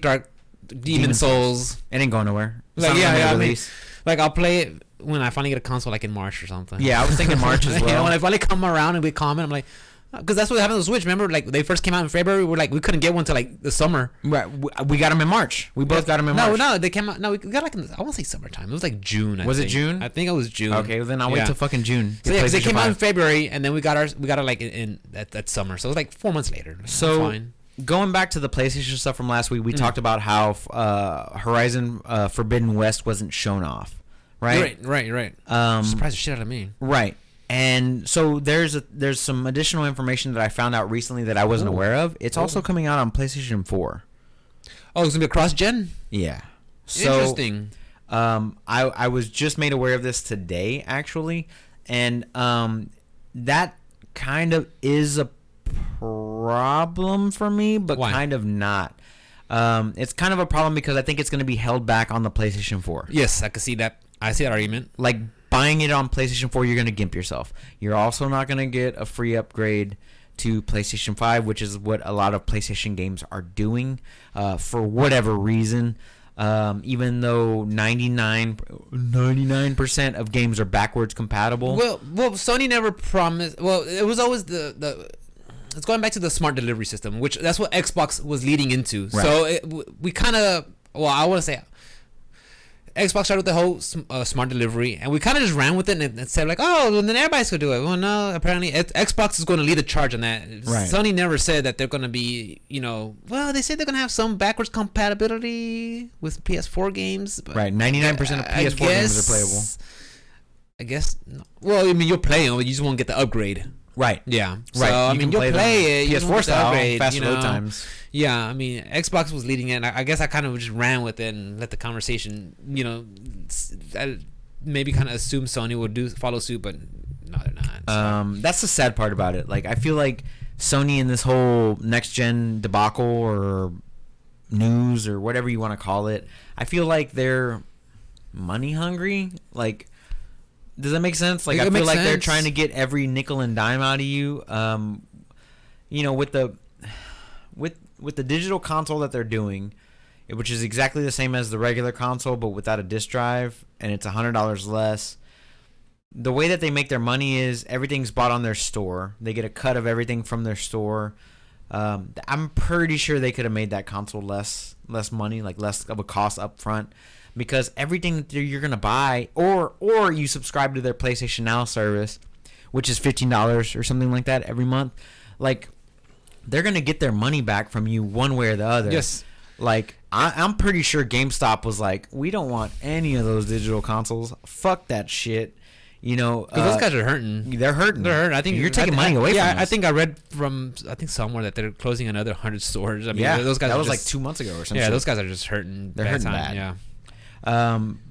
Demon Souls. It ain't going nowhere. Like, I mean, like, I'll play it when I finally get a console, like in March or something. Yeah, I was thinking March as well. You know, when I finally come around and we comment, I'm like, because that's what happened with Switch. Remember, like, they first came out in February. We couldn't get one till like the summer. Right, we got them in March. We both got them in March. No, they came out. No, we got like I want to say summertime. It was like June. Was it June? I think it was June. Okay, well then I'll wait till fucking June. So yeah, because they came out in February, and then we got it like in that summer. So it was like 4 months later. So fine. Going back to the PlayStation stuff from last week, we talked about how Horizon Forbidden West wasn't shown off. Right. Surprised the shit out of me. Right. And so there's some additional information that I found out recently that I wasn't aware of. It's also coming out on PlayStation 4. Oh, it's gonna be a cross-gen? Yeah. So, interesting. I was just made aware of this today, actually, and that kind of is a problem for me, but Why? kind of not. It's kind of a problem because I think it's going to be held back on the PlayStation 4. Yes, I can see that. I see that argument. Like, buying it on PlayStation 4, you're going to gimp yourself. You're also not going to get a free upgrade to PlayStation 5, which is what a lot of PlayStation games are doing for whatever reason. Even though 99% of games are backwards compatible. Well, Sony never promised. Well, it was always the it's going back to the smart delivery system, which that's what Xbox was leading into. Right. So we kind of, well, I want to say Xbox started with the whole smart delivery, and we kind of just ran with it and said like, oh, well, then everybody's gonna do it. Well, no, apparently Xbox is going to lead the charge on that. Right. Sony never said that they're going to be, well, they said they're going to have some backwards compatibility with PS4 games. But right, 99% of PS4 games are playable. I guess. No. Well, I mean, you'll play them, but you just won't get the upgrade. Right. Yeah. Right. So, I mean, you'll play it. You just PS4 won't style, upgrade, faster load times. Yeah, I mean, Xbox was leading it, and I guess I kind of just ran with it and let the conversation, I maybe kind of assume Sony would follow suit, but no, they're not. So. That's the sad part about it. Like, I feel like Sony in this whole next gen debacle or news or whatever you want to call it. I feel like they're money hungry. Like, does that make sense? Like, I feel like they're trying to get every nickel and dime out of you. You know, with the digital console that they're doing, which is exactly the same as the regular console but without a disc drive, and it's $100 less. The way that they make their money is everything's bought on their store. They get a cut of everything from their store. I'm pretty sure they could have made that console less money, like less of a cost up front, because everything that you're gonna buy, or you subscribe to their PlayStation Now service, which is $15 or something like that every month. Like, they're gonna get their money back from you one way or the other. Yes. Like, I'm pretty sure GameStop was like, we don't want any of those digital consoles. Fuck that shit. You know, those guys are hurting. They're hurting. I think you're taking money away from us. I think I read from somewhere that they're closing another 100 stores. I mean, those guys. That was like 2 months ago or something. Yeah, those guys are just hurting. They're hurting bad. Yeah.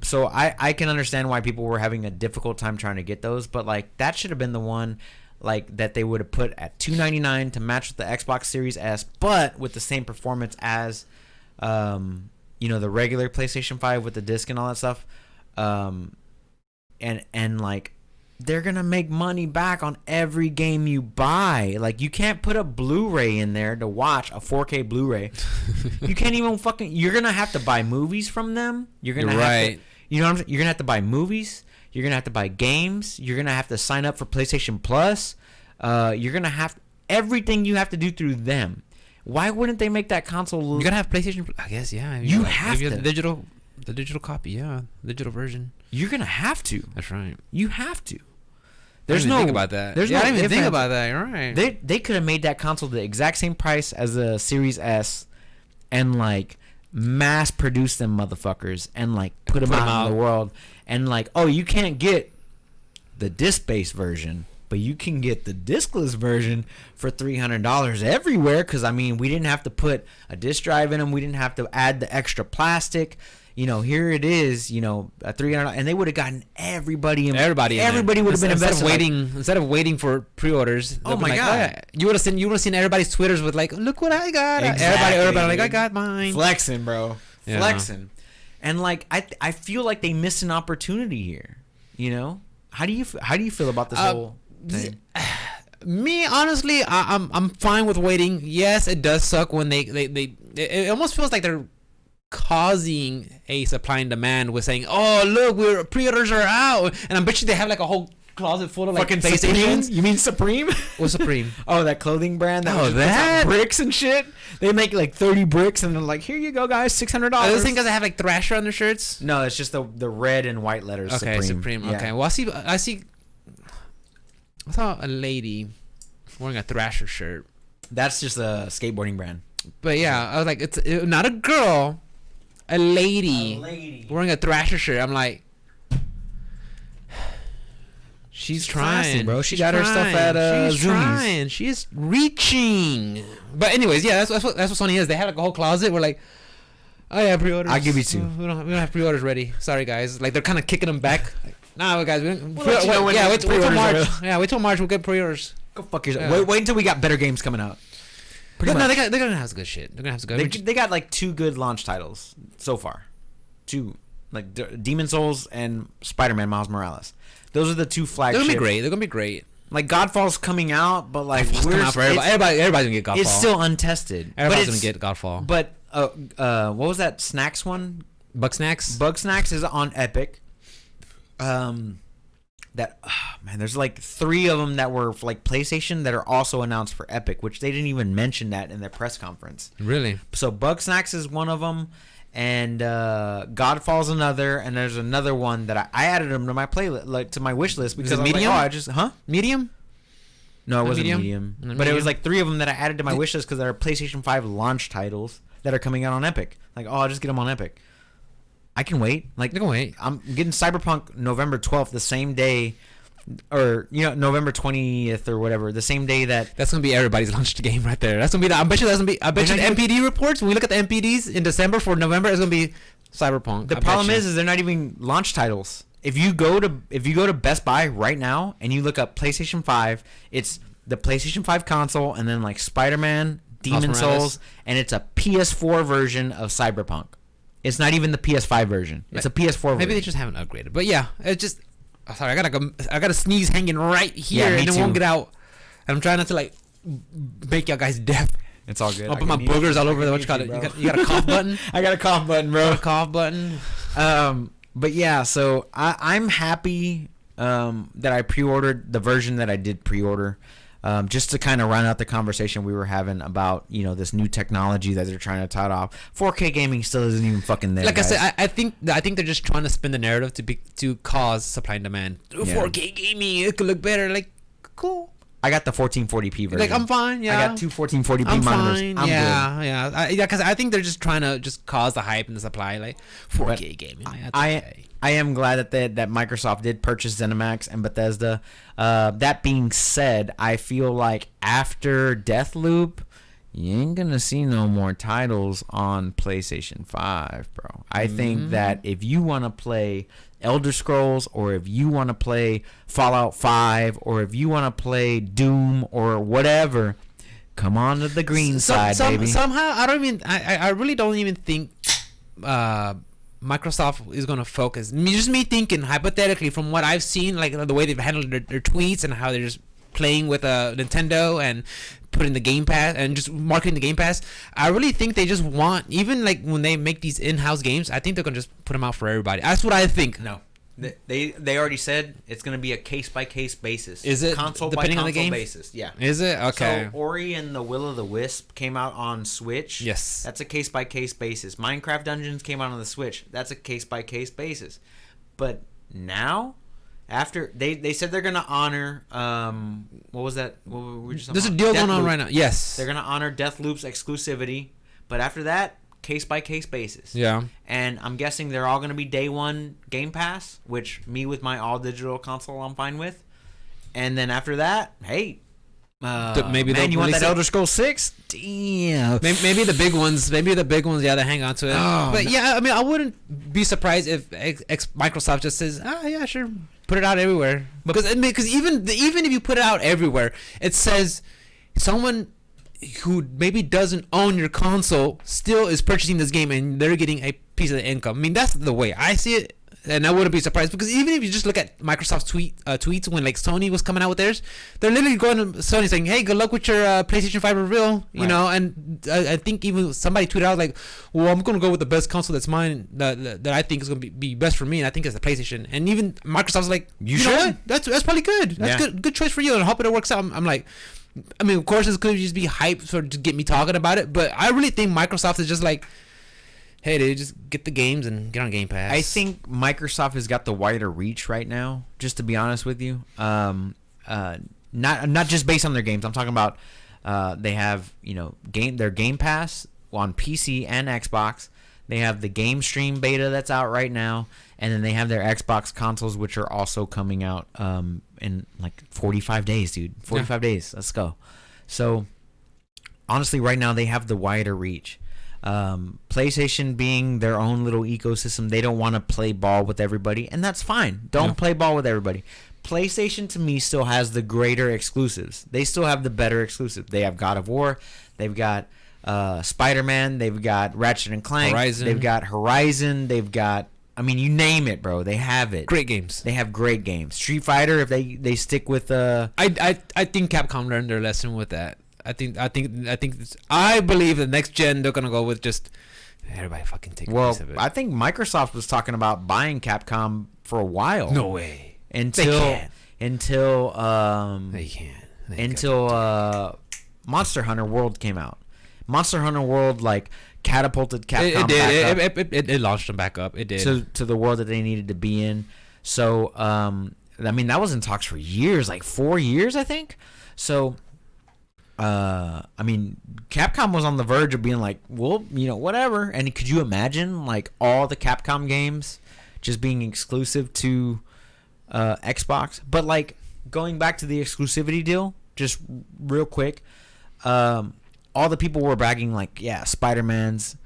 So I can understand why people were having a difficult time trying to get those, but like that should have been the one, like that they would have put at $299 to match with the Xbox Series S, but with the same performance as, you know, the regular PlayStation 5 with the disc and all that stuff. And like, they're gonna make money back on every game you buy. Like, you can't put a Blu-ray in there to watch a 4K Blu-ray. You can't even you're gonna have to buy movies from them. You're gonna have to, you know what I'm saying? You're gonna have to buy movies. You're gonna have to buy games. You're gonna have to sign up for PlayStation Plus. You're gonna have everything you have to do through them. Why wouldn't they make that console? You're gonna have PlayStation. I guess You have to. The digital copy, digital version. You're gonna have to. That's right. You have to. There's no think about that. There's no I didn't even think about that. You're right. They could have made that console the exact same price as the Series S, and like mass produce them motherfuckers and like put them out in the world. And like, oh, you can't get the disc-based version, but you can get the discless version for $300 everywhere. Because I mean, we didn't have to put a disc drive in them. We didn't have to add the extra plastic. You know, here it is. You know, $300, and they would have gotten everybody. Everybody would have been invested. Instead of waiting for pre-orders. Oh my god! You would have seen everybody's Twitters with like, look what I got. Exactly. Everybody like, I got mine. Flexing, bro. Yeah. Flexing. And like, I feel like they missed an opportunity here. You know, how do you feel about this whole thing? Me, honestly, I'm fine with waiting. Yes, it does suck when they it almost feels like they're causing a supply and demand with saying, oh look, we're pre-orders are out, and I bet you they have like a whole closet full of like fucking PlayStations. You mean Supreme? What's Supreme? Oh, that clothing brand that bricks and shit. They make like 30 bricks and they're like, here you go guys, $600. Are those things that have like Thrasher on their shirts? No, it's just the red and white letters. Okay, Supreme. Yeah. Okay, well I saw a lady wearing a Thrasher shirt. That's just a skateboarding brand. But yeah, I was like, it's not a girl. A lady wearing a Thrasher shirt. I'm like, she's trying, classy, bro. She's got her stuff at she's trying. She is reaching. But anyways, yeah, that's what Sony is. They have like a whole closet. We're like, oh yeah, pre-orders. I'll give you two. We don't have pre-orders ready. Sorry guys. Like they're kind of kicking them back. Like, nah, guys. Wait till March. Yeah, wait till March. We'll get pre-orders. Go fuck yourself. Yeah. Wait until we got better games coming out. No, they're gonna have some good shit. They're gonna have some good. They got like 2 good launch titles so far. 2, like Demon Souls and Spider-Man Miles Morales. Those are the 2 flagships. They're gonna be great. Like Godfall's coming out, but like everybody's gonna get Godfall. It's still untested. Everybody's gonna get Godfall. But what was that Snacks one? Bugsnax is on Epic. There's like 3 of them that were for like PlayStation that are also announced for Epic, which they didn't even mention that in their press conference. Really? So Bugsnax is one of them, and Godfall's another, and there's another one that I added them to my playlist, like to my wish list because Medium? Medium? No, it wasn't Medium. But it was like 3 of them that I added to my wish list because they're PlayStation 5 launch titles that are coming out on Epic. Like, I'll just get them on Epic. I can wait. Like, you can wait. I'm getting Cyberpunk November 12th, the same day, or November 20th or whatever, the same day that's gonna be everybody's launched game right there. That's gonna be. I bet you the NPD reports. When we look at the NPDs in December for November, it's gonna be Cyberpunk. The problem is they're not even launch titles. If you go to Best Buy right now and you look up PlayStation 5, it's the PlayStation 5 console and then like Spider-Man, Demon Miles Morales. Souls, and it's a PS4 version of Cyberpunk. It's not even the PS5 version. It's a PS4 version. Maybe they just haven't upgraded. But yeah, it just. Sorry, I got a sneeze hanging right here, me and it too. won't get out. And I'm trying not to like make y'all guys deaf. It's all good. I'll put my boogers all over the what you call it. You got a cough button? I got a cough button, bro. A cough button. But yeah, so I'm happy that I pre-ordered the version that I did pre-order. Just to kind of run out the conversation we were having about, this new technology that they're trying to tout off. 4K gaming still isn't even fucking there. Like guys. I said, I think they're just trying to spin the narrative to cause supply and demand. 4K gaming, it could look better. Like, cool. I got the 1440p version. Like, I'm fine. Yeah, I got two 1440p I'm monitors. fine. I'm yeah, good. yeah. Because I think they're just trying to just cause the hype and the supply. Like 4K gaming. Like, that's okay. I am glad that Microsoft did purchase ZeniMax and Bethesda. That being said, I feel like after Deathloop, you ain't gonna see no more titles on PlayStation 5, bro. I think that if you want to play Elder Scrolls, or if you want to play Fallout 5, or if you want to play Doom or whatever, come on to the green side, baby. Somehow, I really don't even think Microsoft is going to focus. Just me thinking, hypothetically, from what I've seen, like the way they've handled their tweets and how they're just playing with Nintendo and putting the Game Pass and just marketing the Game Pass, I really think they just want, even like when they make these in-house games, I think they're going to just put them out for everybody. That's what I think. No. They already said it's going to be a case-by-case basis. Is it? Console Depending by on the console game? basis. Yeah. Is it? Okay. So Ori and the Will of the Wisp came out on Switch. Yes. That's a case-by-case basis. Minecraft Dungeons came out on the Switch. That's a case-by-case basis. But now, after they said they're going to honor what was that? What were we just There's a deal going on right now. Yes. They're going to honor Deathloop's exclusivity, but after that, case-by-case basis. Yeah. And I'm guessing they're all going to be day one Game Pass, which me with my all-digital console I'm fine with. And then after that, hey, maybe man, you want that it? Elder Scrolls 6? Damn. Maybe the big ones. Yeah, they hang on to it. Oh, but no. yeah, I mean, I wouldn't be surprised if Microsoft just says, yeah, sure, put it out everywhere. Because even if you put it out everywhere, it says someone who maybe doesn't own your console still is purchasing this game, and they're getting a piece of the income. I mean, that's the way I see it. And I wouldn't be surprised, because even if you just look at Microsoft's tweets when like Sony was coming out with theirs, they're literally going to Sony saying, "Hey, good luck with your PlayStation 5 reveal," you know. And I think even somebody tweeted out like, "Well, I'm going to go with the best console that's mine that I think is going to be best for me, and I think it's the PlayStation." And even Microsoft's like, "You know what? That's probably good. That's good choice for you, and I hope it works out." I'm like, I mean, of course, it's going to just be hype sort of to get me talking about it, but I really think Microsoft is just like, hey, dude, just get the games and get on Game Pass. I think Microsoft has got the wider reach right now, just to be honest with you. Not just based on their games. I'm talking about they have, their Game Pass on PC and Xbox. They have the Game Stream beta that's out right now, and then they have their Xbox consoles, which are also coming out in like 45 days, dude. 45 days. Let's go. So, honestly, right now they have the wider reach. PlayStation being their own little ecosystem, they don't want to play ball with everybody, and that's fine. Don't play ball with everybody. PlayStation, to me, still has the greater exclusives. They still have the better exclusives. They have God of War. They've got Spider-Man. They've got Ratchet and Clank. Horizon. They've got Horizon. They've got, I mean, you name it, bro. They have it. Great games. They have great games. Street Fighter, if they stick with I think Capcom learned their lesson with that. I believe the next gen they're gonna go with just everybody fucking take a piece of it. I think Microsoft was talking about buying Capcom for a while. No way. Until Monster Hunter World came out. Monster Hunter World catapulted Capcom. It launched them back up. It did to the world that they needed to be in. So I mean, that was in talks for years, like 4 years, I think. So. I mean, Capcom was on the verge of being like, well, whatever. And could you imagine like all the Capcom games just being exclusive to Xbox? But like going back to the exclusivity deal, just real quick, all the people were bragging like, yeah, Spider-Man's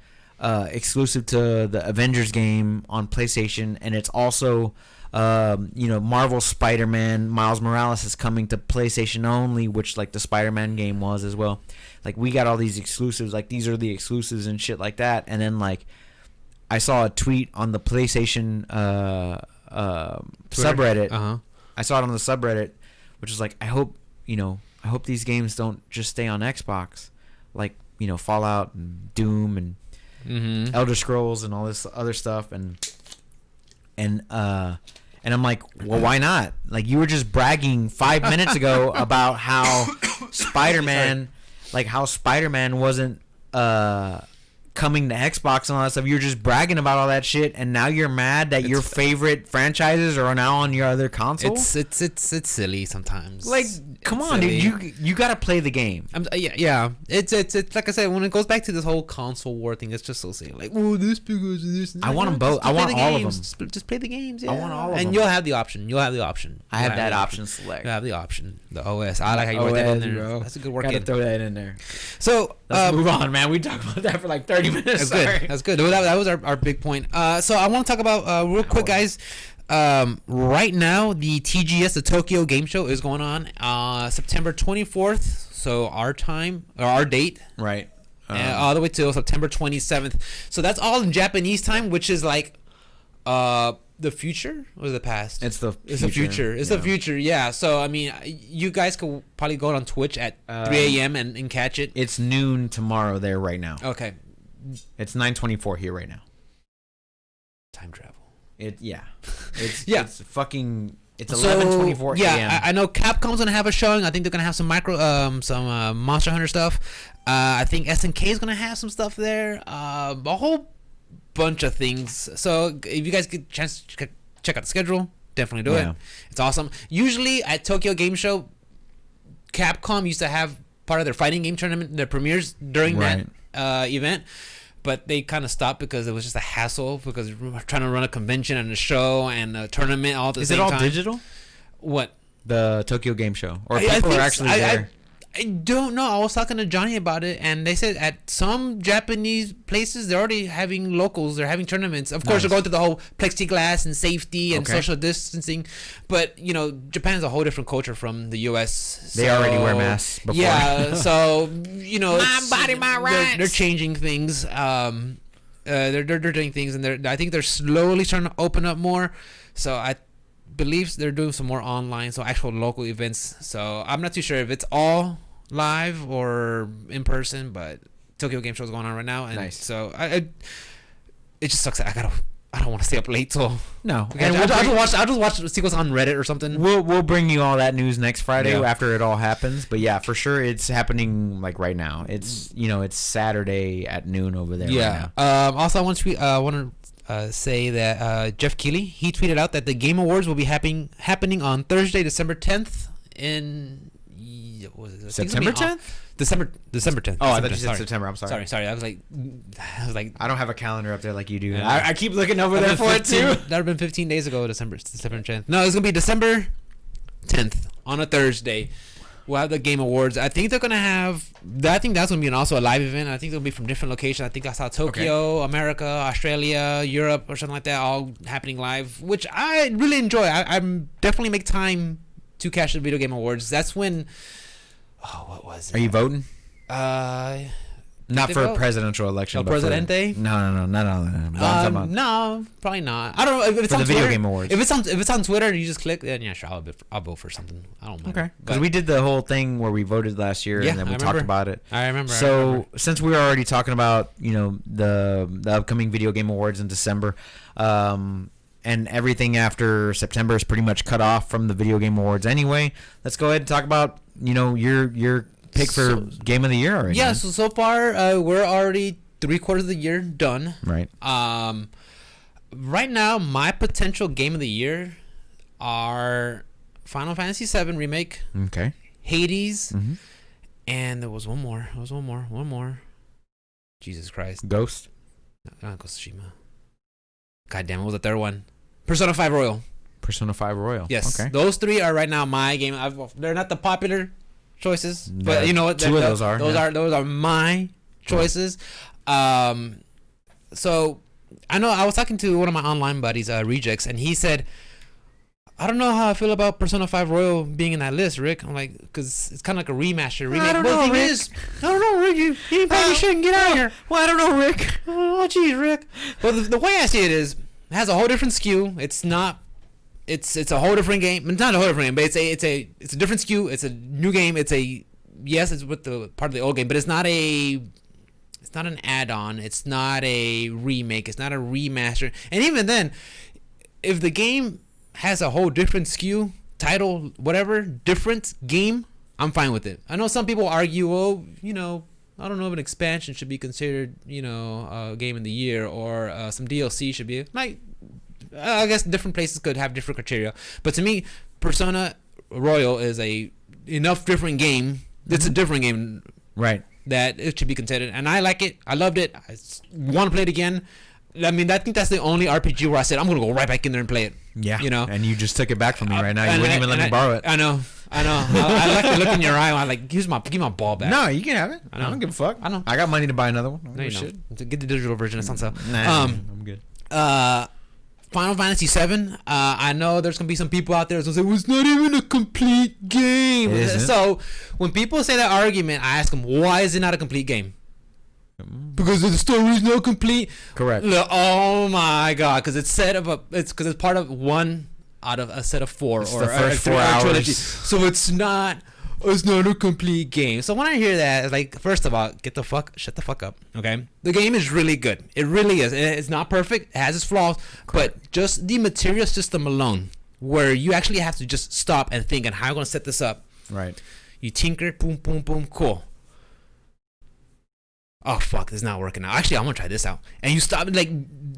exclusive to the Avengers game on PlayStation, and it's also Marvel Spider-Man Miles Morales is coming to PlayStation only, which like the Spider-Man game was as well. Like we got all these exclusives, like these are the exclusives and shit like that. And then like I saw a tweet on the PlayStation subreddit. I saw it on the subreddit, which is like I hope these games don't just stay on Xbox, like Fallout and Doom and Elder Scrolls and all this other stuff, and I'm like, well, why not? Like you were just bragging 5 minutes ago about how Spider-Man wasn't coming to Xbox and all that stuff. You're just bragging about all that shit, and now you're mad that your favorite franchises are now on your other console. It's silly sometimes. Like, come on, dude, you gotta play the game. Yeah. It's like I said, when it goes back to this whole console war thing, it's just so silly. Like, oh, this because of this. I want them both. I want all of them. Just play the games. Yeah. I want all of them, and you'll have the option. I have that option select. You have the option. The OS. I like how you wrote that in there. Bro. That's a good work. Gotta throw that in there. So let's move on, man. We talked about that for like 30 minutes. That's good. That was our big point. So I want to talk about real quick, guys. Right now, the TGS, the Tokyo Game Show, is going on September 24th. So our date, right, all the way till September 27th. So that's all in Japanese time, which is like the future or the past. It's the future. Yeah. So I mean, you guys could probably go on Twitch at 3 a.m. and catch it. It's noon tomorrow there right now. Okay. It's 9:24 here right now. Time travel. It's fucking. It's 11:24 yeah, a.m. I know Capcom's gonna have a showing. I think they're gonna have some Monster Hunter stuff. I think SNK is gonna have some stuff there. A whole bunch of things. So if you guys get a chance to check out the schedule, definitely do it. It's awesome. Usually at Tokyo Game Show, Capcom used to have part of their fighting game tournament, their premieres during that event. But they kind of stopped because it was just a hassle because we were trying to run a convention and a show and a tournament all at the same time. Is it all digital? What? The Tokyo Game Show? Or people are actually there? I don't know. I was talking to Johnny about it, and they said at some Japanese places, they're already having locals. They're having tournaments. Of course, they're going through the whole plexiglass and safety and social distancing. But, Japan's a whole different culture from the U.S. They already wear masks before. Yeah, so, my body, my rights. They're changing things. They're doing things, and I think they're slowly starting to open up more. So I believe they're doing some more online, so actual local events. So I'm not too sure if it's all live or in person, but Tokyo Game Show is going on right now, and nice. So it just sucks. I don't want to stay up late, so no. And I'll just watch sequels on Reddit or something. We'll bring you all that news next Friday after it all happens. But yeah, for sure, it's happening like right now. It's it's Saturday at noon over there. Yeah. Right now. Also, I want to say that Jeff Keighley, he tweeted out that the Game Awards will be happening on Thursday, December 10th in September 10th? December 10th. Oh, I thought you said September. I'm sorry. Sorry. I was like, I don't have a calendar up there like you do. I keep looking over there for it too. That would have been 15 days ago, December 10th. No, it's going to be December 10th on a Thursday. We'll have the Game Awards. I think they're going to have... I think that's going to be also a live event. I think they'll be from different locations. I think I saw Tokyo, America, Australia, Europe, or something like that, all happening live, which I really enjoy. I'm definitely make time to catch the Video Game Awards. That's when... Oh, what was it? Are you voting? Not for a presidential election. El Presidente? No. No, probably not. I don't know if it's for on the Twitter. Video Game Awards. If it's on Twitter and you just click, then yeah, sure, I'll vote for something. I don't mind. Okay, because we did the whole thing where we voted last year and then we talked about it. I remember. So since we were already talking about the upcoming Video Game Awards in December, and everything after September is pretty much cut off from the Video Game Awards anyway, let's go ahead and talk about your pick for Game of the Year already. Yeah, so far we're already 3/4 of the year done. Right. Right now my potential Game of the Year are Final Fantasy VII Remake. Okay. Hades. Mm-hmm. And there was one more. Jesus Christ. Ghost. No, not Ghost of Tsushima. God damn, what was the third one? Persona 5 Royal. Persona 5 Royal. Yes. Okay. Those three are right now my game. They're not the popular choices, but you know what? Two of those are. Those are my choices. So I know I was talking to one of my online buddies, Rejects, and he said, I don't know how I feel about Persona 5 Royal being in that list, Rick. I'm like, because it's kind of like a remaster, remake. I don't know, Rick. I don't know, Rick. You ain't probably shouldn't get out of here. Well, I don't know, Rick. Oh, geez, Rick. Well, the way I see it is, it has a whole different SKU. It's not. It's a whole different game. It's not a whole different game, but it's a different SKU. It's a new game. It's with the part of the old game, but it's not an add-on. It's not a remake. It's not a remaster. And even then, if the game has a whole different SKU, title, whatever, different game, I'm fine with it. I know some people argue, well, I don't know if an expansion should be considered, a game of the year, or some DLC should be. Like, I guess different places could have different criteria. But to me, Persona Royal is a enough different game. It's a different game. Right. That it should be considered. And I like it. I loved it. I want to play it again. I mean, I think that's the only RPG where I said, I'm going to go right back in there and play it. Yeah. And you just took it back from me right now. You wouldn't even let me borrow it. I know. I like the look in your eye. I'm like, give my ball back. No, you can have it. I don't give a fuck. I know. I got money to buy another one. No, you don't. Get the digital version. It's on sale. Nah, I'm good. Final Fantasy VII. I know there's gonna be some people out there that's gonna say, well, it's not even a complete game. So when people say that argument, I ask them, why is it not a complete game? Because the story's not complete. Correct. Oh my god! Because it's it's part of one out of a set of four, it's or the first 4 hours. Trilogy. So it's not a complete game. So when I hear that, it's like, first of all, shut the fuck up. Okay, the game is really good. It really is. It's not perfect. It has its flaws, but just the material system alone, where you actually have to just stop and think, and how am I going to set this up? Right. You tinker, boom, boom, boom, cool. Oh fuck, this is not working out. Actually, I'm gonna try this out. And you stop, like,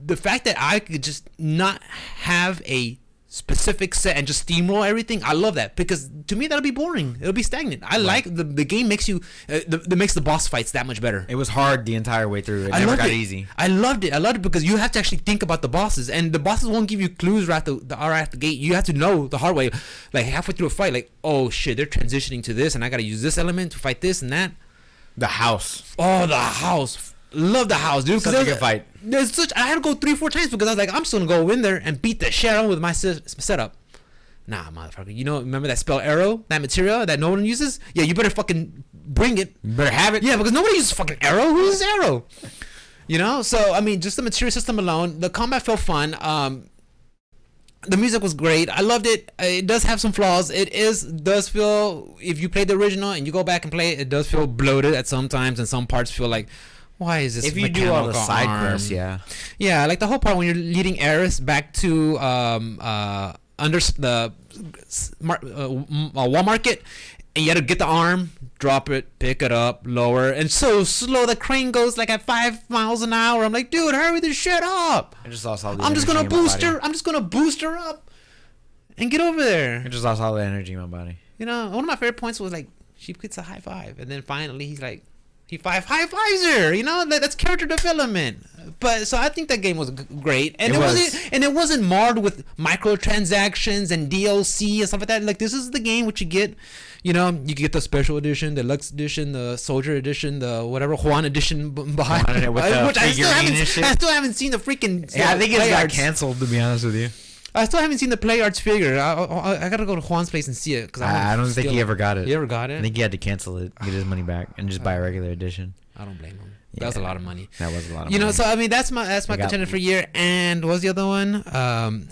the fact that I could just not have a specific set and just steamroll everything. I love that, because to me that'll be boring. It'll be stagnant. I like the game makes you that makes the boss fights that much better. It was hard the entire way through. It never got easy. I loved it because you have to actually think about the bosses, and the bosses won't give you clues right at the gate. You have to know the hard way, like halfway through a fight, like, oh shit, they're transitioning to this, and I gotta use this element to fight this and that. The house. Oh, the house. Love the house, dude. Such a good fight. I had to go 3-4 times because I was like, I'm just gonna go in there and beat the shit out with my setup. Nah, motherfucker. Remember that spell arrow? That material that no one uses? Yeah, you better fucking bring it. You better have it. Yeah, because nobody uses fucking arrow. Who uses arrow? So, I mean, just the material system alone. The combat felt fun. The music was great. I loved it. It does have some flaws. Does feel, if you played the original and you go back and play it, it does feel bloated at some times, and some parts feel like, why is this? If you do all the side quests, yeah, like the whole part when you're leading Aeris back to under the wall market, and you had to get the arm, drop it, pick it up, lower, and so slow. The crane goes like at 5 miles an hour. I'm like, dude, hurry this shit up. I just lost all the I'm just gonna boost her up and get over there. I just lost all the energy in my body. One of my favorite points was like, she gets a high five, and then finally he's like, he high fives her. That's character development. But so I think that game was great, and it wasn't marred with microtransactions and DLC and stuff like that. Like, this is the game which you get. You get the special edition, the Lux edition, the Soldier edition, the whatever Juan edition behind. Which I still haven't seen the freaking. Yeah, I think it got canceled, to be honest with you. I still haven't seen the Play Arts figure. I gotta go to Juan's place and see it, because I don't think he ever got it. You ever got it? I think he had to cancel it, get his money back, and just buy a regular edition. I don't blame him. That was a lot of money. That was a lot of money. So I mean, that's my contender for year. And what was the other one?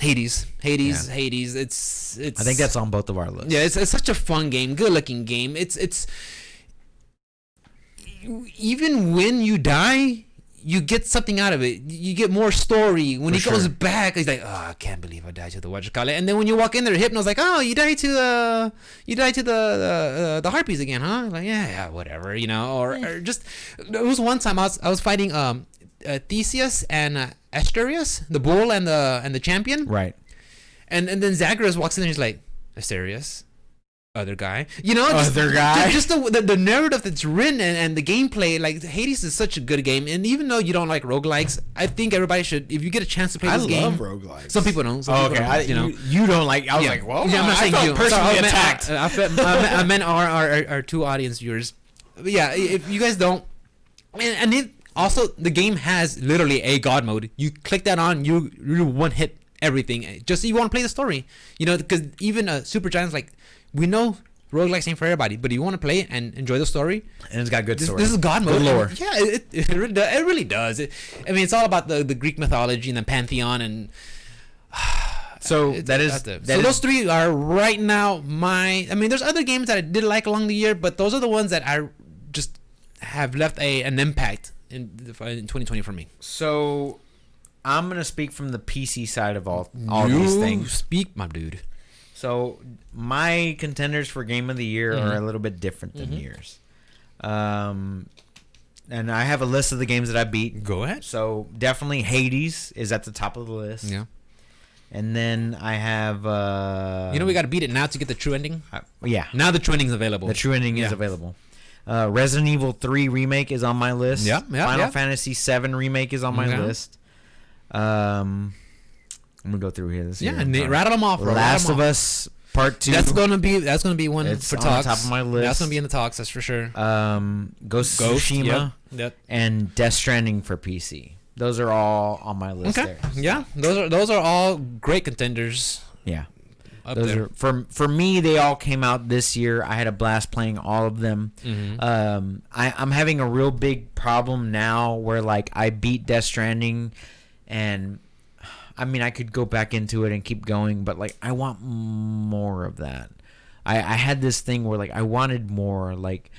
Hades. It's. I think that's on both of our lists. Yeah, it's such a fun game, good looking game. It's even when you die, you get something out of it. You get more story. When he goes back, he's like, oh, I can't believe I died to the whatchamacallit. And then when you walk in there, Hypno's like, oh, you died to the harpies again, huh? Like, yeah, whatever, or just, there was one time I was fighting Theseus and Asterius, the bull and the champion. Right. And then Zagreus walks in and he's like, Asterius, other guy, just the narrative that's written and the gameplay. Like, Hades is such a good game, and even though you don't like roguelikes, I think everybody should, if you get a chance to play this game. I love roguelikes. Some people don't. You don't like. I was like, well, yeah, I'm not saying I felt you personally attacked. I meant our two audience viewers. But yeah, if you guys don't, and Also, the game has literally a god mode. You click that on, you one hit everything. Just you want to play the story, because even Supergiant's like, we know roguelikes ain't for everybody, but you want to play and enjoy the story. And it's got good story. This is god mode. Good lore. Yeah, it really does. It's all about the Greek mythology and the pantheon and. So those three are right now there's other games that I did like along the year, but those are the ones that I just have left an impact in 2020 for me. So I'm gonna speak from the PC side of all these things. Speak, my dude. So my contenders for Game of the Year are a little bit different than yours. And I have a list of the games that I beat. Go ahead. So definitely Hades is at the top of the list. Yeah. And then I have... we got to beat it now to get the true ending? Yeah. Now the true ending is available. The true ending is available. Resident Evil 3 Remake is on my list. Yeah. Final Fantasy 7 Remake is on my list. I'm going to go through here. Rattle them off. Last of Us Part 2. That's going to be one it's for on talks. The top of my list. That's going to be in the talks, that's for sure. Ghost of Tsushima. Yep. And Death Stranding for PC. Those are all on my list there. Yeah, those are all great contenders. Yeah. Are for me, they all came out this year. I had a blast playing all of them. Mm-hmm. I'm having a real big problem now where like I beat Death Stranding, and I could go back into it and keep going, but like I want more of that. I had this thing where like I wanted more, like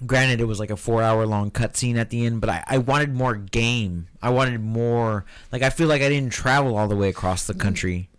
granted it was like a 4-hour long cutscene at the end, but I wanted more game. I wanted more, like I feel like I didn't travel all the way across the country.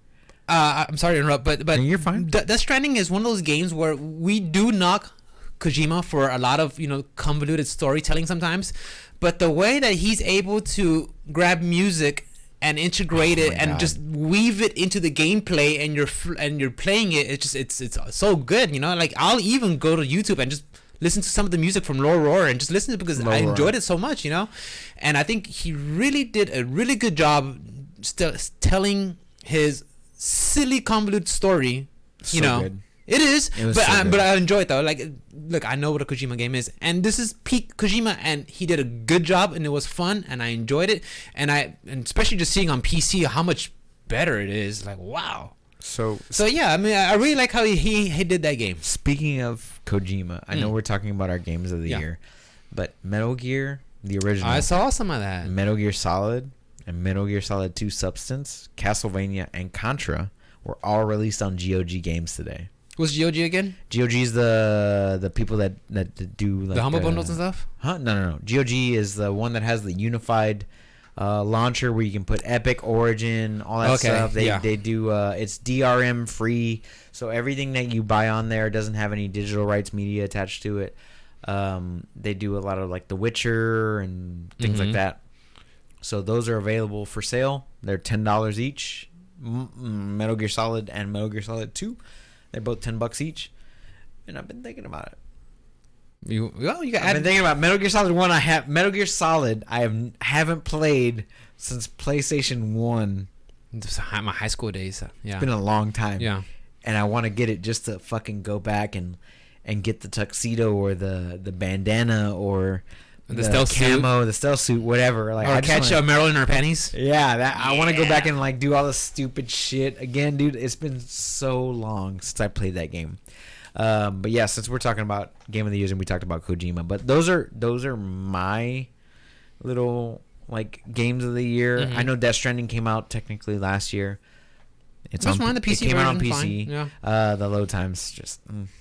I'm sorry to interrupt, but no, you're fine. Death Stranding is one of those games where we do knock Kojima for a lot of convoluted storytelling sometimes, but the way that he's able to grab music and integrate it and just weave it into the gameplay and you're playing it, it's so good. Like I'll even go to YouTube and just listen to some of the music from Lore Roar and just listen to it because I enjoyed it so much. And I think he really did a really good job telling his silly convoluted story. Good. It is, but I enjoy it though. Like, look, I know what a Kojima game is, and this is peak Kojima, and he did a good job, and it was fun, and I enjoyed it, and especially just seeing on PC how much better it is. Like, wow. So yeah, I really like how he did that game. Speaking of Kojima, I know we're talking about our games of the year, but Metal Gear, the original. I saw some of that. Metal Gear Solid and Metal Gear Solid 2 Substance, Castlevania, and Contra were all released on GOG Games today. What's GOG again? GOG is the people that do like the Humble Bundles and stuff? Huh? No. GOG is the one that has the unified launcher where you can put Epic, Origin, all that stuff. They do it's DRM free, so everything that you buy on there doesn't have any digital rights media attached to it. They do a lot of like The Witcher and things like that. So those are available for sale. They're $10 each. Metal Gear Solid and Metal Gear Solid 2. They're both $10 each, and I've been thinking about it. I've been thinking about Metal Gear Solid 1. I have Metal Gear Solid. Haven't played since PlayStation 1. My high school days. Yeah, it's been a long time. Yeah, and I want to get it just to fucking go back and get the tuxedo or the bandana or the stealth camo, suit. the stealth suit, whatever. Like, or I catch Marilyn in her panties. Yeah, I want to go back and like do all the stupid shit again, dude. It's been so long since I played that game. But yeah, since we're talking about Game of the Year and we talked about Kojima, but those are my little like games of the year. I know Death Stranding came out technically last year. It's on the PC. It came out on PC. Fine. Yeah. The load times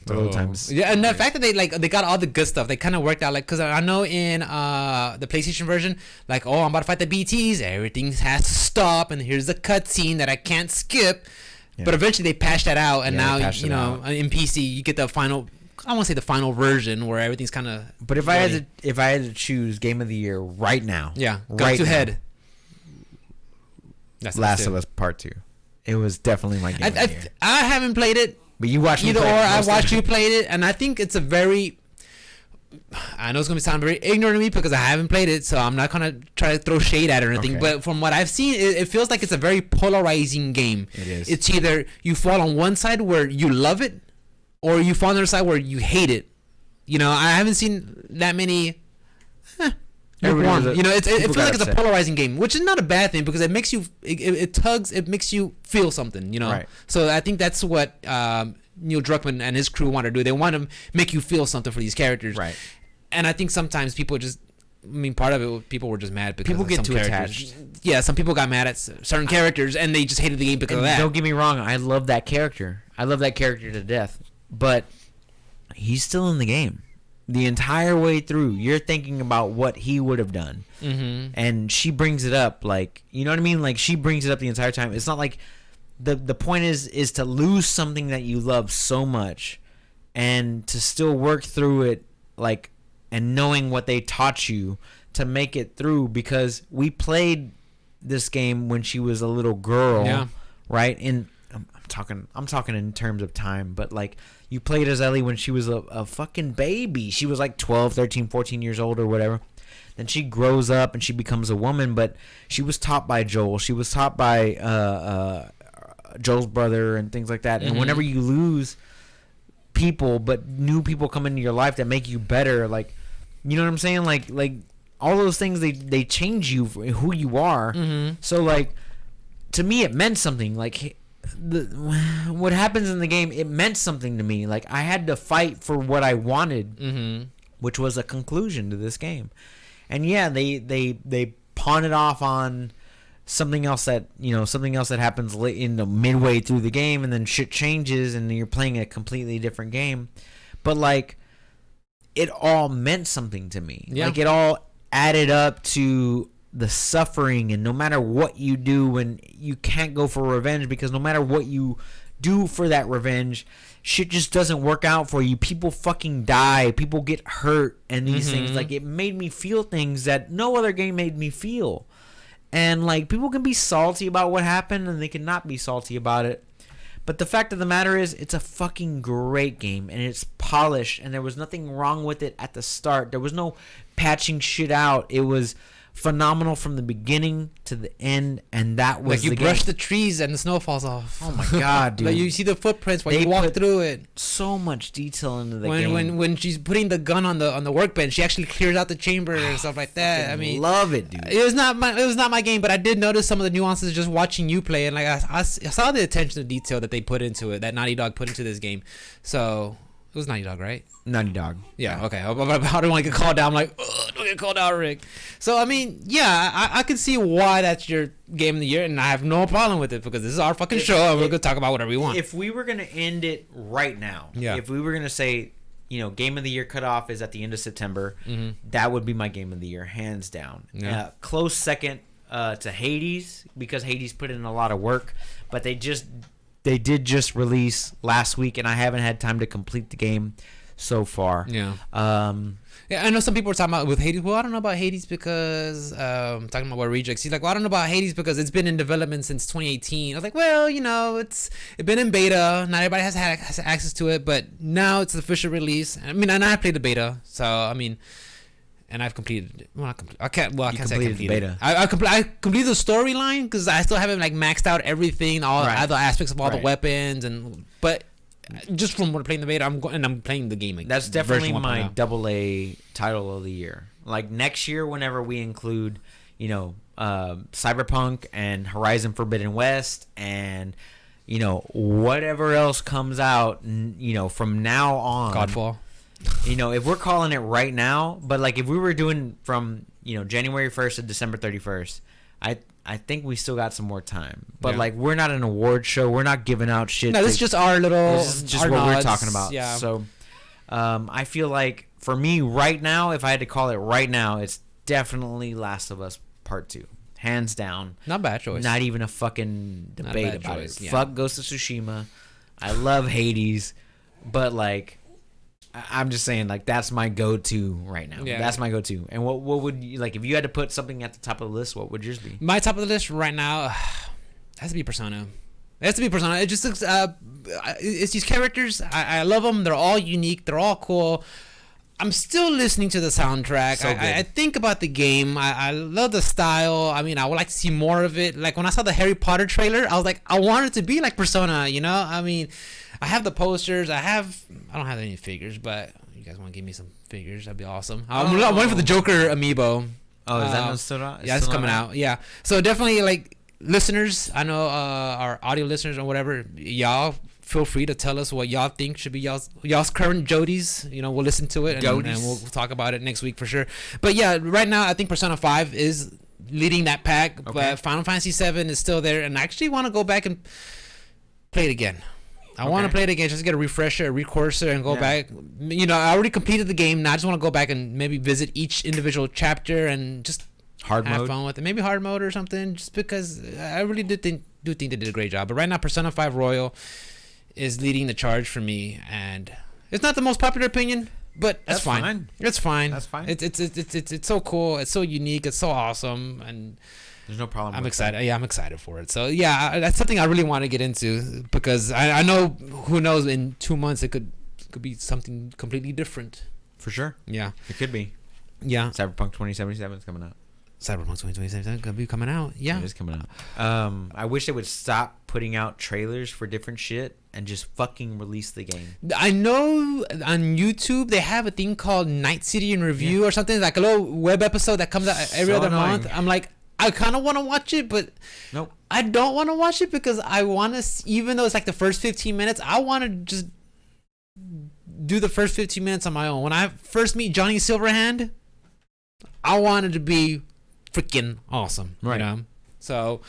load times. Yeah, and the fact that they got all the good stuff, they kind of worked out. Like, because I know in the PlayStation version, like, oh, I'm about to fight the BTs, everything has to stop, and here's the cutscene that I can't skip. Yeah. But eventually they patched that out, and now in PC you get the final. I won't say the final version where everything's kind of. But if I had to choose Game of the Year right now, go to head. That's Last of Us Part 2. It was definitely my game of the year. I haven't played it. But you watched me either play or. it. I watched you played it, and I think it's a very. I know it's gonna sound very ignorant to me because I haven't played it, so I'm not gonna try to throw shade at it or anything. Okay. But from what I've seen, it feels like it's a very polarizing game. It is. It's either you fall on one side where you love it, or you fall on the other side where you hate it. I haven't seen that many. lukewarm. You know, it feels like it's a upset. polarizing game, which is not a bad thing because it makes you it makes you feel something. You know, Right. so I think that's what Neil Druckmann and his crew want to do. They want to make you feel something for these characters, Right. And I think sometimes people just. I mean, part of it, people were just mad because People of get some too characters. attached. Yeah, some people got mad at certain characters, and they just hated the game because of And that. don't get me wrong, I love that character. I love that character to death. But he's still in the game. The entire way through, you're thinking about what he would have done. Mm-hmm. And she brings it up, like, you know what I mean? Like, she brings it up the entire time. It's not like the point is to lose something that you love so much and to still work through it, like, and knowing what they taught you to make it through, because we played this game when she was a little girl, Yeah. right? And I'm talking in terms of time, but like, you played as Ellie when she was a fucking baby. She was like 12, 13, 14 years old or whatever. Then she grows up and she becomes a woman, but she was taught by Joel. She was taught by Joel's brother and things like that. And whenever you lose people, but new people come into your life that make you better, like, you know what I'm saying? Like all those things, they change you for who you are. Mm-hmm. So like, to me, it meant something. Like, what happens in the game, it meant something to me. Like, I had to fight for what I wanted, Mm-hmm. which was a conclusion to this game. And yeah, they pawn it off on something else that happens in the midway through the game, and then shit changes and you're playing a completely different game. But like, it all meant something to me. Yeah. Like, it all added up to the suffering, and no matter what you do, when you can't go for revenge, because no matter what you do for that revenge, shit just doesn't work out for you. People fucking die, people get hurt, and these things, like, it made me feel things that no other game made me feel. And like, people can be salty about what happened, and they can not be salty about it. But the fact of the matter is, it's a fucking great game, and it's polished, and there was nothing wrong with it at the start. There was no patching shit out. It was phenomenal from the beginning to the end, and that was Like, you the brush game. the trees and the snow falls off. Oh my god, dude! Like, you see the footprints when They you walk put through it. so much detail into the game. When she's putting the gun on the workband, she actually clears out the chamber and stuff like that. I mean, love it, dude. it was not my game, but I did notice some of the nuances just watching you play, and like I saw the attention to detail that they put into it, that Naughty Dog put into this game. So it was Naughty Dog, right? Naughty Dog. Yeah. Okay. I don't want to get called out. I'm like, don't get called out, Rick. So I mean, yeah, I can see why that's your game of the year, and I have no problem with it because this is our fucking show, and we're gonna talk about whatever we want. If we were gonna end it right now, Yeah. if we were gonna say, game of the year cutoff is at the end of September, that would be my game of the year, hands down. Yeah. Close second to Hades, because Hades put in a lot of work, but they did just release last week, and I haven't had time to complete the game so far. Yeah. Yeah, I know some people are talking about with Hades. Well, I don't know about Hades because talking about what rejects. He's like, well, I don't know about Hades because it's been in development since 2018. I was like, well, it's been in beta. Not everybody has access to it, but now it's the official release. I mean, and I played the beta, so I mean, and I've completed it. Well, I can't say I completed the beta. I completed the storyline because I still haven't like maxed out everything, all Right. other aspects of all the Right. weapons, but just from playing the beta, I'm playing the game. that's definitely version my 1.0. AA title of the year. Like, next year, whenever we include, Cyberpunk and Horizon Forbidden West and, whatever else comes out, from now on. Godfall. If we're calling it right now, but like, if we were doing from, January 1st to December 31st, I think we still got some more time. But Yeah. like, we're not an award show. We're not giving out shit. No, this is just our little. This is just our what we're nods. talking about. Yeah. So, I feel like for me right now, if I had to call it right now, it's definitely Last of Us Part 2. Hands down. Not bad choice. Not even a fucking Not a debate bad about choice, it. yeah. Fuck Ghost of Tsushima. I love Hades. But like, I'm just saying, like, that's my go-to right now. Yeah. That's my go-to. And what would you, like, if you had to put something at the top of the list, what would yours be? My top of the list right now has to be Persona. It has to be Persona. It just looks. It's these characters. I love them. They're all unique. They're all cool. I'm still listening to the soundtrack. So good. I think about the game. I love the style. I mean, I would like to see more of it. Like when I saw the Harry Potter trailer, I was like, I want it to be like Persona. I mean, I have the posters. I don't have any figures, but you guys want to give me some figures? That'd be awesome. I'm waiting for the Joker amiibo. Oh, is that still out? Yeah, it's coming out. Yeah, so definitely like listeners. I know our audio listeners or whatever. Y'all feel free to tell us what y'all think should be y'all's current Jodies. You know, we'll listen to it and we'll talk about it next week for sure. But yeah, right now I think Persona 5 is leading that pack, but Final Fantasy 7 is still there, and I actually want to go back and play it again. I want to play it again, just get a refresher, a recourser, and go back. You know, I already completed the game. Now I just want to go back and maybe visit each individual chapter and just have fun with it. Maybe hard mode or something, just because I really do think they did a great job. But right now, Persona 5 Royal is leading the charge for me, and it's not the most popular opinion, but that's fine. It's fine. That's fine. It's so cool. It's so unique. It's so awesome, and there's no problem. I'm excited. Yeah, I'm excited for it. So yeah, that's something I really want to get into because I know, who knows, in 2 months it could be something completely different. For sure. Yeah, it could be. Yeah, Cyberpunk 2077 is coming out. Cyberpunk 2077 gonna be coming out. Yeah, it is coming out. I wish they would stop putting out trailers for different shit and just fucking release the game. I know on YouTube they have a thing called Night City in Review or something, like a little web episode that comes out every other month. I'm like, I kind of want to watch it, but nope. I don't want to watch it because I want to, even though it's like the first 15 minutes, I want to just do the first 15 minutes on my own. When I first meet Johnny Silverhand, I wanted to be freaking awesome, right? You know? So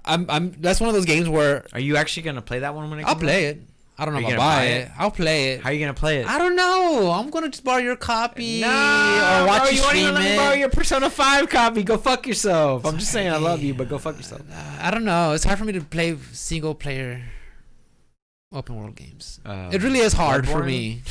I'm that's one of those games where, are you actually gonna play that one when it comes I'll play it. I don't know if I'll buy it. I'll play it. How are you gonna play it? I don't know. I'm gonna just borrow your copy or watch you stream it. Let me borrow your Persona 5 copy. Go fuck yourself. I'm just saying I love you, but go fuck yourself. I don't know. It's hard for me to play single player open world games. It really is hard for me.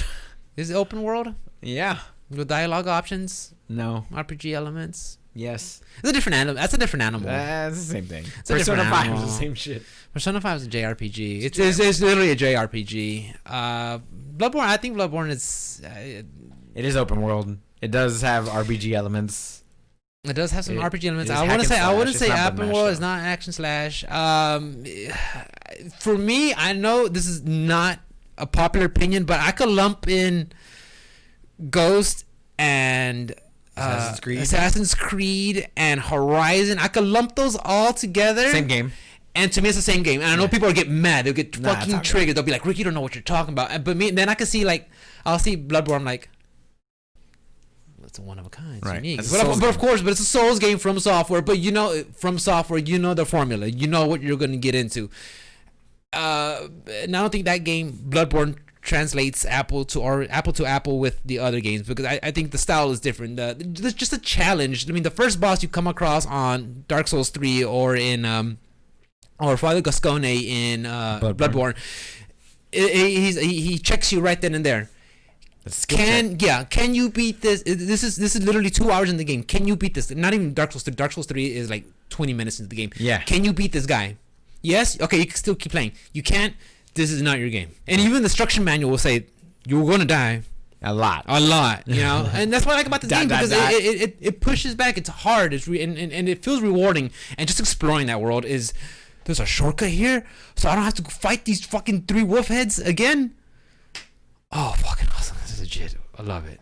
Is it open world? Yeah. With dialogue options? No. RPG elements? Yes. It's a different animal. That's a different animal. It's the same thing. Persona 5 is the same shit. Persona 5 is a JRPG. It's literally a JRPG. Bloodborne, I think Bloodborne is... it is open world. It does have RPG elements. It does have some RPG elements. I wouldn't say open world. It's not action slash. For me, I know this is not a popular opinion, but I could lump in Ghost and... Assassin's Creed and Horizon. I could lump those all together. Same game. And to me, it's the same game. And I know people will get mad. They'll get fucking triggered. They'll be like, Rick, you don't know what you're talking about. But then I can see, like, I'll see Bloodborne, I'm like, it's a one of a kind. It's unique. But of course, it's a Souls game from Software. But you know, from Software, you know the formula. You know what you're going to get into. And I don't think that game, Bloodborne, translates apple to apple with the other games, because I think the style is different. There's just a challenge. I mean, the first boss you come across on Dark Souls 3 or in or Father Gascone in Bloodborne, he checks you right then and there. Can you beat this? This is literally 2 hours in the game. Can you beat this? Not even Dark Souls 3. Dark Souls 3 is like 20 minutes into the game. Yeah. Can you beat this guy? Yes. Okay, you can still keep playing. You can't. This is not your game. And even the instruction manual will say you're going to die a lot, you know. And that's what I like about this game, because it pushes back. It's hard. It's and it feels rewarding. And just exploring that world is, there's a shortcut here, so I don't have to fight these fucking 3 wolf heads again. Oh, fucking awesome. This is legit. I love it.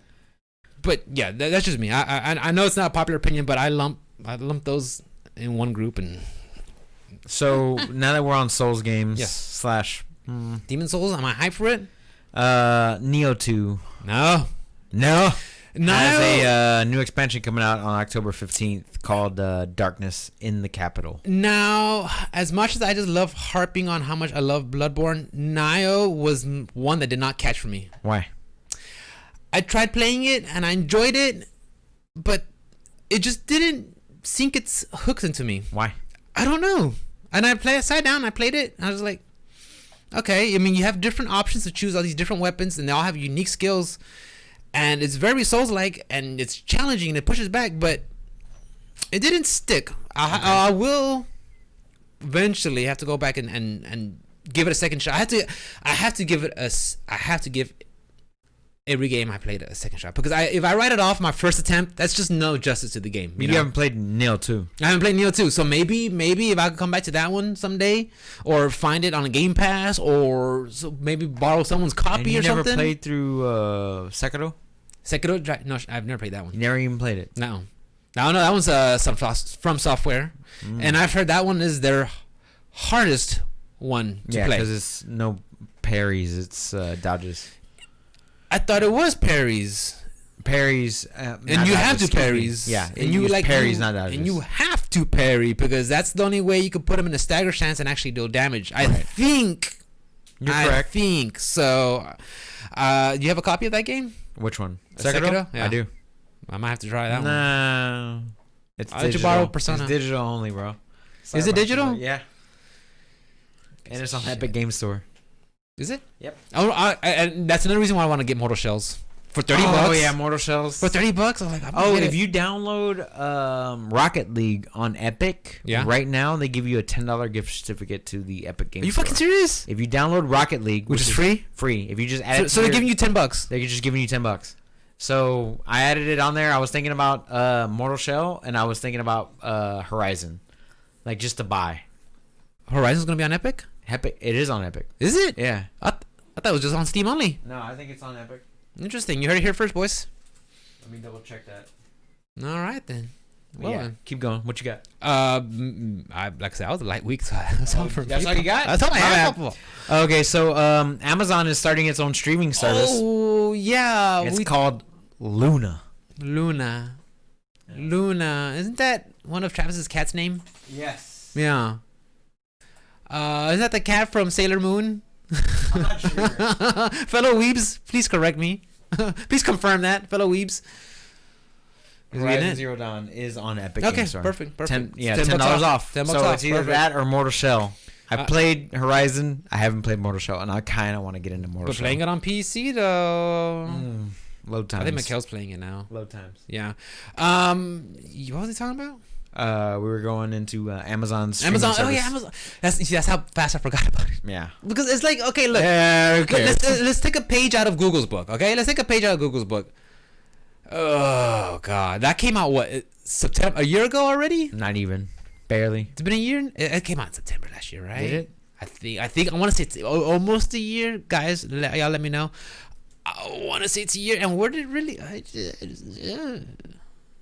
But yeah, that's just me. I know it's not a popular opinion, but I lump those in one group. And so now that we're on Souls games, yes. / Demon Souls, am I hyped for it? Neo 2. No. Has a new expansion coming out on October 15th called Darkness in the Capital. Now, as much as I just love harping on how much I love Bloodborne, Nioh was one that did not catch for me. Why? I tried playing it and I enjoyed it, but it just didn't sink its hooks into me. Why? I don't know. And I sat down, I played it, and I was like, okay. I mean, you have different options to choose all these different weapons, and they all have unique skills, and it's very Souls-like, and it's challenging, and it pushes back, but it didn't stick. I will eventually have to go back and give it a second shot. I have to give every game I played a second shot, because if I write it off my first attempt, that's just no justice to the game. You haven't played Nioh 2. I haven't played Nioh 2, so maybe if I could come back to that one someday, or find it on a Game Pass, or maybe borrow someone's copy or something. You never played through Sekiro? Sekiro? No, I've never played that one. You never even played it? No. I don't know. That one's from Software, and I've heard that one is their hardest one to play. because it's no parries, it's dodges. I thought it was parries. Parries, And you have to parries. Yeah, and you like parries, you, not dodges. and you have to parry because that's the only way you can put them in a stagger stance and actually deal damage. I think. You're correct. I think so. Do you have a copy of that game? Which one? Sekiro? Yeah. I do. I might have to try that one. No, it's I'll let you digital. borrow Persona. It's digital only, bro. Is it digital? Yeah. And it's on Epic Game Store. Is it? Yep. And that's another reason why I want to get Mortal Shells for $30. Oh yeah, Mortal Shells. For $30, I'm like, if you download Rocket League on Epic, right now they give you a $10 gift certificate to the Epic Game Store. Are you fucking serious? If you download Rocket League, which is free, if you just add so they're giving you $10. They're just giving you $10. So I added it on there. I was thinking about Mortal Shell, and I was thinking about Horizon, like just to buy. Horizon's gonna be on Epic. Epic, it is on Epic. Is it? Yeah. I thought it was just on Steam only. No, I think it's on Epic. Interesting. You heard it here first, boys. Let me double check that. All right then. Well, yeah. Keep going. What you got? Like I said, I was a light week, so that's all for That's all you got. That's all I have. Okay, so Amazon is starting its own streaming service. Oh yeah, it's called Luna. Luna. Isn't that one of Travis's cat's name? Yes. Yeah. Isn't that the cat from Sailor Moon? I'm not sure. Fellow weebs, please correct me. Please confirm that, fellow weebs. Horizon Zero Dawn is on Epic Okay, Games Store. perfect. $10 $10 off. $10 so off. it's either that or Mortal Shell. I played Horizon. I haven't played Mortal Shell, and I kind of want to get into Mortal Shell. But playing it on PC though. Load times. I think Mikhail's playing it now. Load times. Yeah. What was he talking about? We were going into Amazon's Amazon. service. Oh yeah, Amazon. That's how fast I forgot about it. Yeah. Because it's like, okay, look. Okay. Let's take a page out of Google's book. Okay, let's take a page out of Google's book. Oh God, that came out what, September, a year ago already? Not even, barely. It's been a year. It came out in September last year, right? Did it? I think I want to say it's almost a year, guys. Y'all let me know. I want to say it's a year, and where did it really?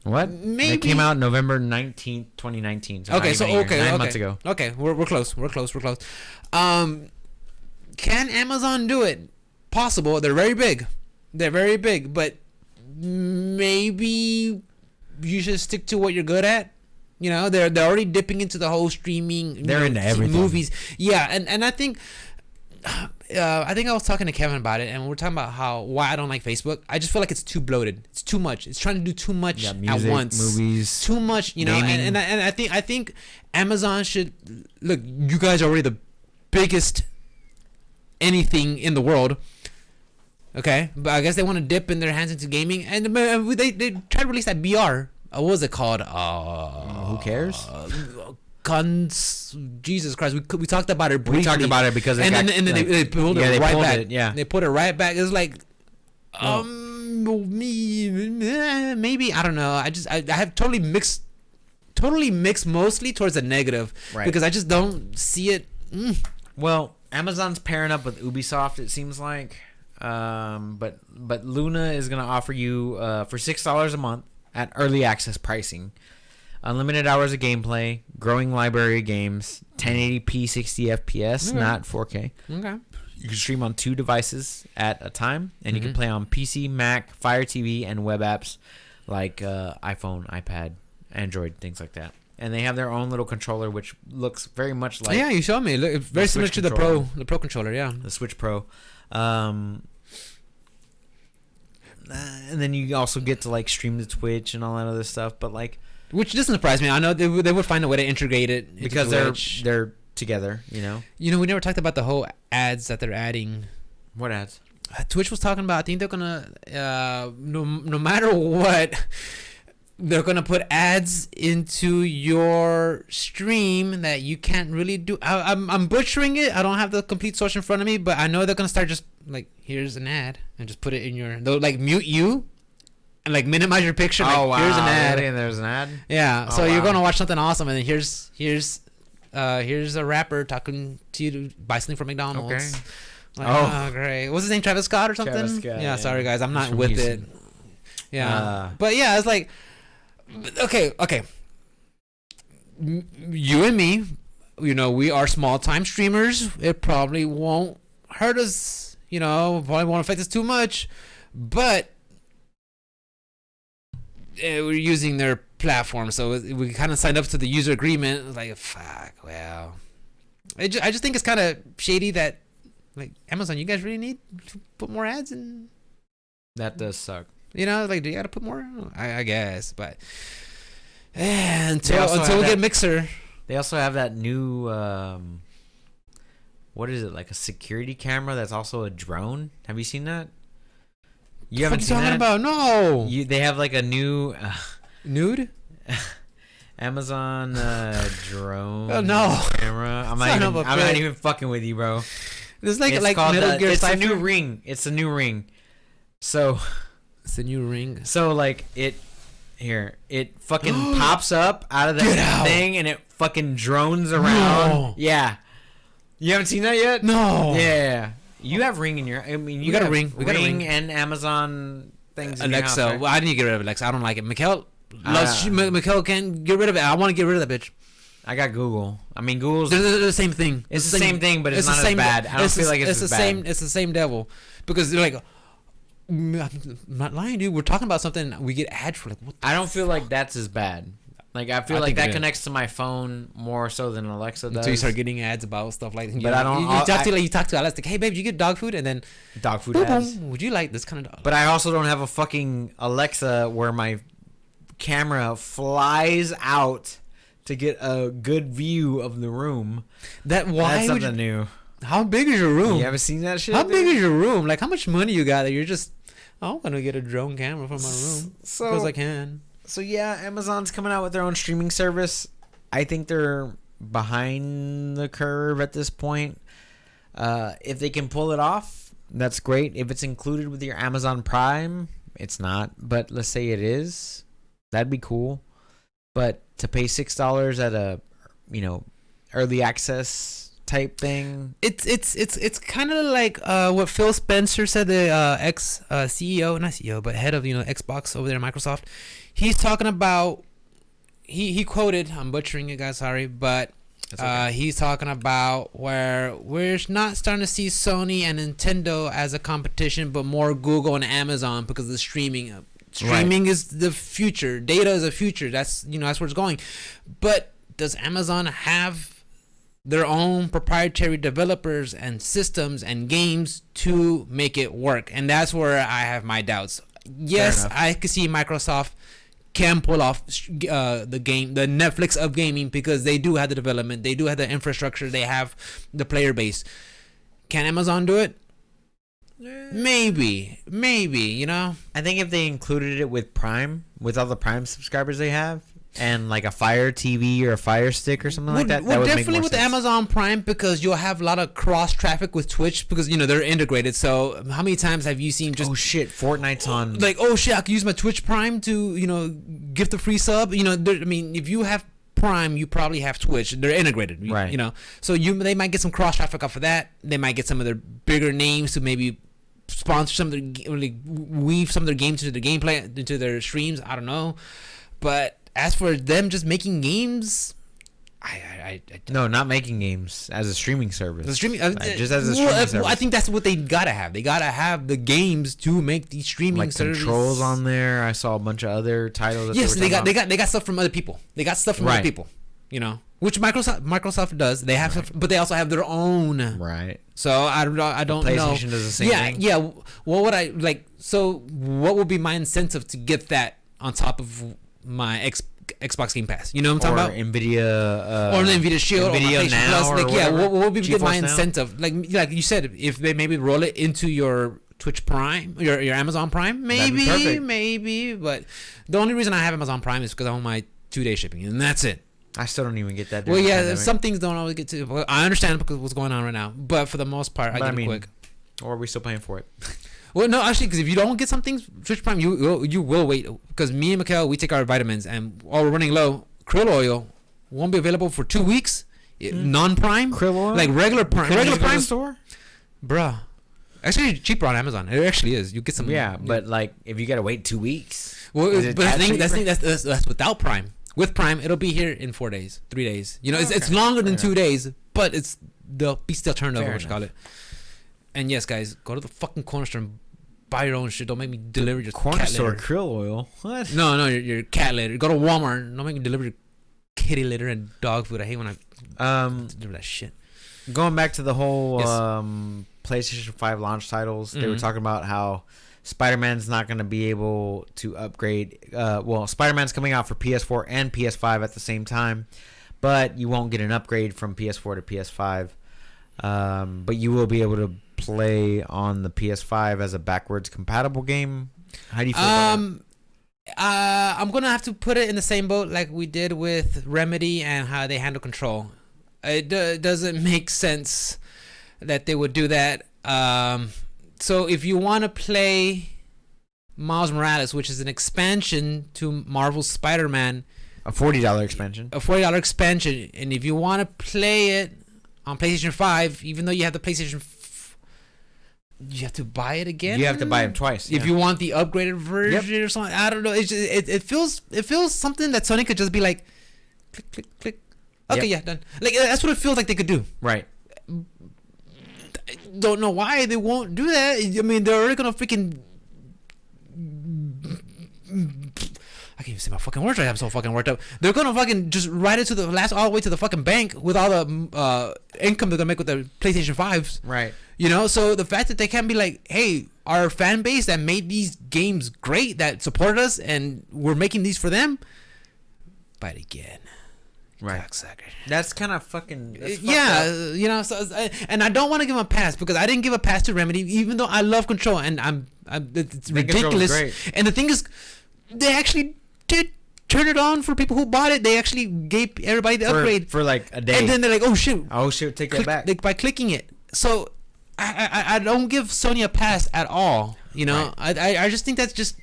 What? Maybe it came out November 19th, 2019. So okay, so okay, 9 months ago. Okay, we're close. Can Amazon do it? Possible. They're very big, but maybe you should stick to what you're good at. You know, they're already dipping into the whole streaming. They're into everything. Movies. Yeah, and I think. I was talking to Kevin about it, and we're talking about why I don't like Facebook. I just feel like it's too bloated. It's too much. It's trying to do too much music, at once. Movies, too much. You know, and I think Amazon should look. You guys are already the biggest anything in the world. Okay, but I guess they want to dip in their hands into gaming, and they tried to release that VR. What was it called? Who cares? Jesus Christ, we talked about it briefly. We talked about it because then they pulled it right back. They put it right back. It was like, maybe I don't know. I have totally mixed, mostly towards the negative, right? Because I just don't see it. Well, Amazon's pairing up with Ubisoft. It seems like, but Luna is gonna offer you for $6 a month at early access pricing. Unlimited hours of gameplay, growing library of games, 1080p 60 FPS, not 4K. Okay. You can stream on 2 devices at a time, and you can play on PC, Mac, Fire TV, and web apps like iPhone, iPad, Android, things like that. And they have their own little controller, which looks very much like... Yeah, you showed me. Look, very similar to the Pro controller, yeah. The Switch Pro. And then you also get to like stream to Twitch and all that other stuff, but like... Which doesn't surprise me. I know they would find a way to integrate it because they're together, you know. You know, we never talked about the whole ads that they're adding. What ads? Twitch was talking about. I think they're gonna no matter what, they're gonna put ads into your stream that you can't really do. I'm butchering it. I don't have the complete source in front of me, but I know they're gonna start just like, here's an ad, and just put it in your. They'll like mute you. And like minimize your picture. Like, wow! Here's an ad. Really? And there's an ad. Yeah. Oh, so you're gonna watch something awesome, and then here's a rapper talking to you to buy something from McDonald's. Okay. Like, great. What's his name? Travis Scott or something? Travis Scott, yeah. Sorry guys, I'm not with it. Yeah. Uh, but yeah, it's like Okay. You and me, we are small time streamers. It probably won't hurt us. Probably won't affect us too much, but we're using their platform, so we kind of signed up to the user agreement. It was like, fuck. Well, I just think it's kind of shady that, like, Amazon, you guys really need to put more ads in. That does suck. Do you gotta put more? I guess, but until we get Mixer. They also have that new what is it, like a security camera that's also a drone? Have you seen that? You haven't seen that? What are you talking about? No. They have like a new nude Amazon drone camera. I'm not even fucking with you, bro. It's like Metal Gear It's Cypher. a new ring. It's a new ring. So it's a new ring. So like it fucking pops up out of that thing and it fucking drones around. No. Yeah. You haven't seen that yet? No. Yeah. You have Ring in your. You got a Ring. We got a Ring and Amazon things. Alexa. In your house, right? Well, I need to get rid of Alexa. I don't like it. Mikhail can't get rid of it. I want to get rid of that bitch. I got Google. I mean, Google's they're the same thing. It's the same thing, but it's not as bad. I don't feel like it's the as bad. same. It's the same devil, because they're like, I'm not lying, dude. We're talking about something. We get ads for, like, what? I don't feel like that's as bad. Like, I feel like that connects to my phone more so than Alexa does. Until you start getting ads about stuff like that. But I don't. You talk to Alexa, like, hey babe, you get dog food, and then dog food boom, ads. boom, would you like this kind of dog? But I also don't have a fucking Alexa where my camera flies out to get a good view of the room. That's something new. How big is your room? You haven't seen that shit? How big is your room? Like, how much money you got that you're just, I'm gonna get a drone camera for my room because I can. So yeah, Amazon's coming out with their own streaming service. I think they're behind the curve at this point. If they can pull it off, that's great. If it's included with your Amazon Prime, it's not. But let's say it is, that'd be cool. But to pay $6 at a, early access type thing, it's kind of like what Phil Spencer said, the ex CEO, not CEO, but head of Xbox over there at Microsoft. He's talking about, he quoted, I'm butchering it, guys, sorry, but okay. He's talking about where we're not starting to see Sony and Nintendo as a competition, but more Google and Amazon because of the streaming. Streaming is the future. Data is the future. That's that's where it's going. But does Amazon have their own proprietary developers and systems and games to make it work? And that's where I have my doubts. Yes, I could see Microsoft can pull off the Netflix of gaming, because they do have the development, they do have the infrastructure, they have the player base. Can Amazon do it? Maybe, I think if they included it with Prime, with all the Prime subscribers they have, and like a Fire TV or a Fire Stick or something like that, that would definitely make more with sense. Amazon Prime, because you'll have a lot of cross traffic with Twitch, because they're integrated. So how many times have you seen just, oh shit, Fortnite's on, like, oh shit, I could use my Twitch Prime to gift a free sub. If you have Prime, you probably have Twitch. They're integrated, right? So they might get some cross traffic off of that. They might get some of their bigger names to maybe sponsor some of their, weave some of their games into their gameplay, into their streams. I don't know, but as for them just making games, I no, not making games as a streaming service. The streaming, just as a streaming service. I think that's what they gotta have. They gotta have the games to make these streaming services. Controls on there. I saw a bunch of other titles. Yes, they got stuff from other people. They got stuff from other people. Which Microsoft does. They have stuff, but they also have their own. Right. So I don't know. PlayStation does the same thing. Yeah. What would I like? So what would be my incentive to get that on top of my Xbox Game Pass? You know what I'm talking about? Nvidia, or the Nvidia Shield, Nvidia or Now, Plus. Like, yeah, what would be my Now? incentive? Like you said, if they maybe roll it into your Twitch Prime, your Amazon Prime, maybe. But the only reason I have Amazon Prime is because I want my 2-day shipping, and that's it. I still don't even get that. Well, yeah, some things don't always get to. Well, I understand because what's going on right now, but for the most part, I get it quick. Or are we still paying for it? Well, no, actually, because if you don't get some things, Twitch Prime, you will wait. Because me and Mikhail, we take our vitamins, and while we're running low, krill oil won't be available for 2 weeks. Non-Prime, krill oil, like regular Prime, store, bruh. Actually, cheaper on Amazon. It actually is. You get some. Yeah, but like if you gotta wait 2 weeks. Well, is it but that that's without Prime. With Prime, it'll be here in 4 days, 3 days. You know, it's Okay. longer than Fair 2 days, but they'll be still turned over. Fair What you call it. And yes, guys, go to the fucking corner store and buy your own shit. Don't make me deliver your Corner cat store litter. krill oil. What? No, your cat litter. Go to Walmart. Don't make me deliver your kitty litter and dog food. I hate when I deliver that shit. Going back to the whole Yes. PlayStation 5 launch titles, they were Mhm. talking about how Spider-Man's not going to be able to upgrade. Well, Spider-Man's coming out for PS4 and PS5 at the same time, but you won't get an upgrade from PS4 to PS5. But you will be able to play on the PS5 as a backwards compatible game. How do you feel about that? I'm gonna have to put it in the same boat like we did with Remedy and how they handle Control. It doesn't make sense that they would do that. So if you want to play Miles Morales, which is an expansion to Marvel's Spider-Man, A $40 expansion. a $40 expansion, and if you want to play it on PlayStation 5, even though you have the PlayStation, you have to buy it again. You have to buy them twice. If you want the upgraded version or something. I don't know. It's just, it feels something that Sony could just be like, click, click, click. Okay, yeah, done. Like that's what it feels like they could do. Right. Don't know why they won't do that. I mean, they're already gonna freaking. I can't even say my fucking words right. I'm so fucking worked up. They're gonna fucking just write it to the last all the way to the fucking bank with all the income they're gonna make with the PlayStation 5s. Right. You know, so the fact that they can't be like, hey, our fan base that made these games great, that supported us, and we're making these for them, buy it again. Right. Cocksucker. That's kind of fucking. That's Yeah, fucked up. you know, so and I don't want to give them a pass because I didn't give a pass to Remedy, even though I love Control and it's The Control was ridiculous. great. And the thing is, they actually did turn it on for people who bought it. They actually gave everybody the upgrade, for like a day. and then they're like, "Oh shit!" Oh shit! Take that back. By clicking it. So I don't give Sony a pass at all. You know, I just think that's just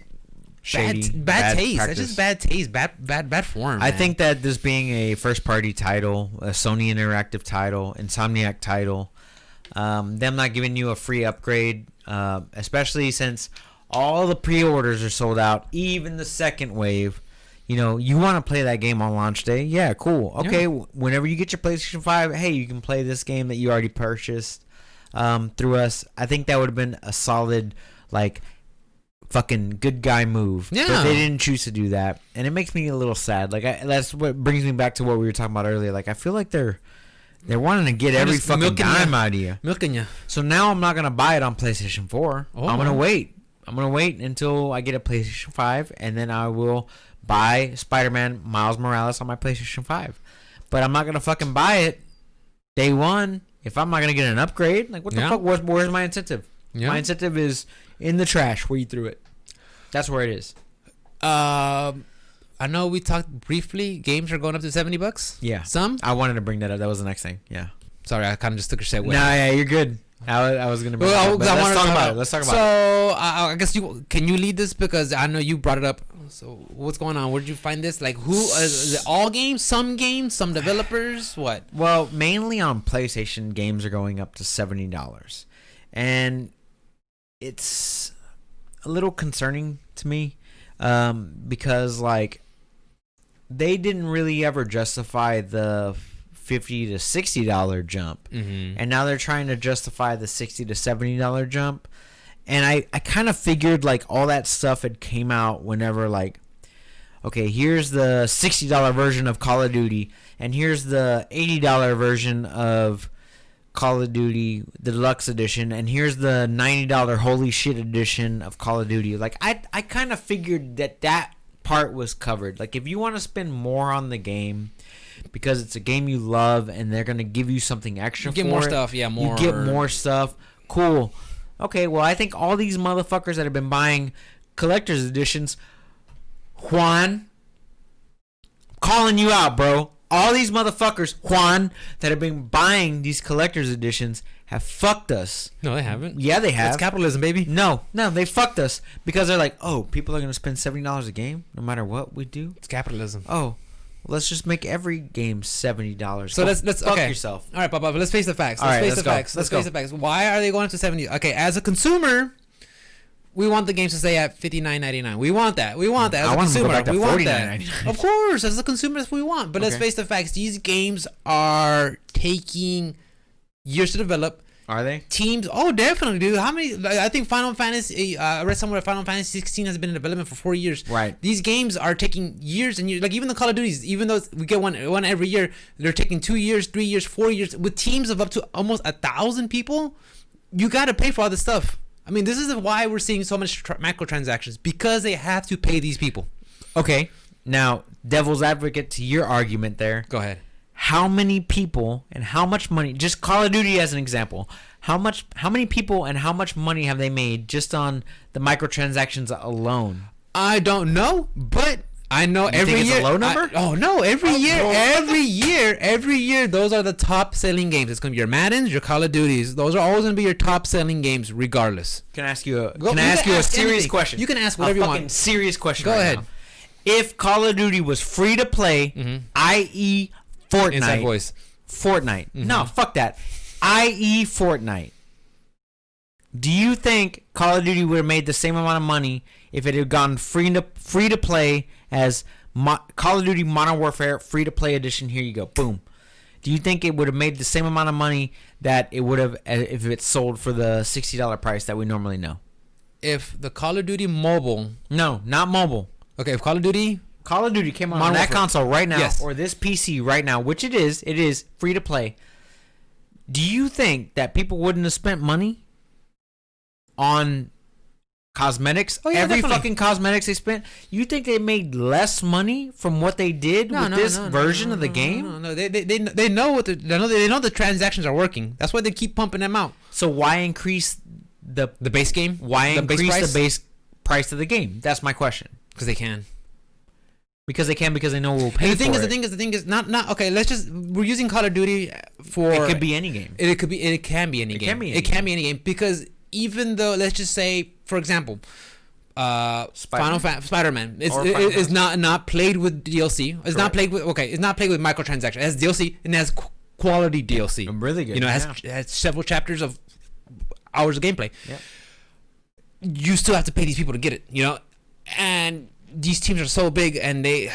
Shady, bad taste. practice. That's just bad taste, bad form. I man. think that this being a first-party title, a Sony Interactive title, Insomniac title, them not giving you a free upgrade, especially since all the pre-orders are sold out, even the second wave. You know, you want to play that game on launch day? Yeah, cool. Okay, Yeah. Whenever you get your PlayStation 5, hey, you can play this game that you already purchased through us. I think that would have been a solid, like, fucking good guy move. Yeah. But they didn't choose to do that, and it makes me a little sad. Like, that's what brings me back to what we were talking about earlier. Like, I feel like they're wanting to get They're every just fucking milking dime you. out of you. milking you. So now I'm not gonna buy it on PlayStation 4. Oh, I'm gonna wow. wait. I'm gonna wait until I get a PlayStation 5, and then I will buy Spider-Man Miles Morales on my PlayStation 5. But I'm not gonna fucking buy it day one if I'm not gonna get an upgrade. Like, what the Yeah. fuck? Where's my incentive? Yeah. My incentive is in the trash where you threw it. That's where it is. I know we talked briefly. Games are going up to $70. Yeah. Some. I wanted to bring that up. That was the next thing. Yeah. Sorry, I kind of just took a segue. Nah, yeah, you're good. I was gonna bring Well, it up, but I let's wanted talk to about it. Let's talk about it. So I guess can you lead this because I know you brought it up. So what's going on? Where did you find this? Like who? Is it all games? Some developers? What? Well, mainly on PlayStation, games are going up to $70, and it's a little concerning to me because like they didn't really ever justify the $50 to $60 jump, and now they're trying to justify the $60 to $70 jump. And I kind of figured like all that stuff had came out whenever like, okay, here's the $60 version of Call of Duty, and here's the $80 version of Call of Duty the Deluxe Edition, and here's the $90 Holy Shit Edition of Call of Duty. Like I kind of figured that part was covered. Like if you want to spend more on the game because it's a game you love and they're gonna give you something extra, You get for more it, stuff, yeah, more. You get more stuff. Cool. Okay, well, I think all these motherfuckers that have been buying collector's editions, Juan, I'm calling you out, bro. All these motherfuckers, Juan, that have been buying these collector's editions have fucked us. No, they haven't. Yeah, they have. It's capitalism, baby. No, they fucked us because they're like, oh, people are going to spend $70 a game no matter what we do. It's capitalism. Oh, let's just make every game $70. So let's fuck okay. yourself. All right, Papa, but let's face the facts. All right, Let's face let's the go. facts. Let's Let's face go. the facts. Why are they going up to 70? Okay, as a consumer, we want the games to stay at $59.99. We want that. We want that as I a want them to go consumer. back to We want that. $49.99. Of course, as a consumer, that's what we want. But let's Okay. face the facts. These games are taking years to develop. Are they? Teams, oh, definitely, dude. How many? Like, I think Final Fantasy. I read somewhere Final Fantasy 16 has been in development for 4 years. Right. These games are taking years and years. Like even the Call of Duties, even though we get one every year, they're taking 2 years, 3 years, 4 years with teams of up to almost 1,000 people. You got to pay for all this stuff. I mean, this is why we're seeing so much microtransactions, because they have to pay these people. Okay. Now, devil's advocate to your argument there. Go ahead. How many people and how much money, just Call of Duty as an example, how many people and how much money have they made just on the microtransactions alone? I don't know, but I know You every think it's year. a low number? Every year, those are the top selling games. It's gonna be your Maddens, your Call of Duties. Those are always gonna be your top selling games, regardless. Can I ask you a You can ask serious anything. question? You can ask whatever you a want. fucking serious question. Go right ahead. now. If Call of Duty was free to play, i.e. Fortnite. Inside voice. Fortnite. No, fuck that. i.e. Fortnite. Do you think Call of Duty would have made the same amount of money if it had gone free to play as Call of Duty Modern Warfare free to play edition? Here you go, boom. Do you think it would have made the same amount of money that it would have if it sold for the $60 price that we normally know? If the Call of Duty mobile, No, not mobile. okay, if Call of Duty, Call of Duty came out on Modern that Warfare. console right now, Yes. or this PC right now, which it is free to play. Do you think that people wouldn't have spent money on cosmetics? Oh, yeah, Every definitely. fucking cosmetics they spent. You think they made less money from what they did with this version of the game? No. They know what they know the transactions are working. That's why they keep pumping them out. So why increase the base game? why the base increase price? the base price of the game? That's my question. Because they can. Because they can, because they know we'll pay And the thing for is, it. the thing is not okay. We're using Call of Duty for. It could be any game. It can be any game. It can be any game, because even though, let's just say, for example, Spider-Man is not played with DLC. It's not played with It's not played with microtransactions. It has DLC and it has quality DLC. Really good. You know, it has several chapters of hours of gameplay. Yep. You still have to pay these people to get it. You know, and these teams are so big, and you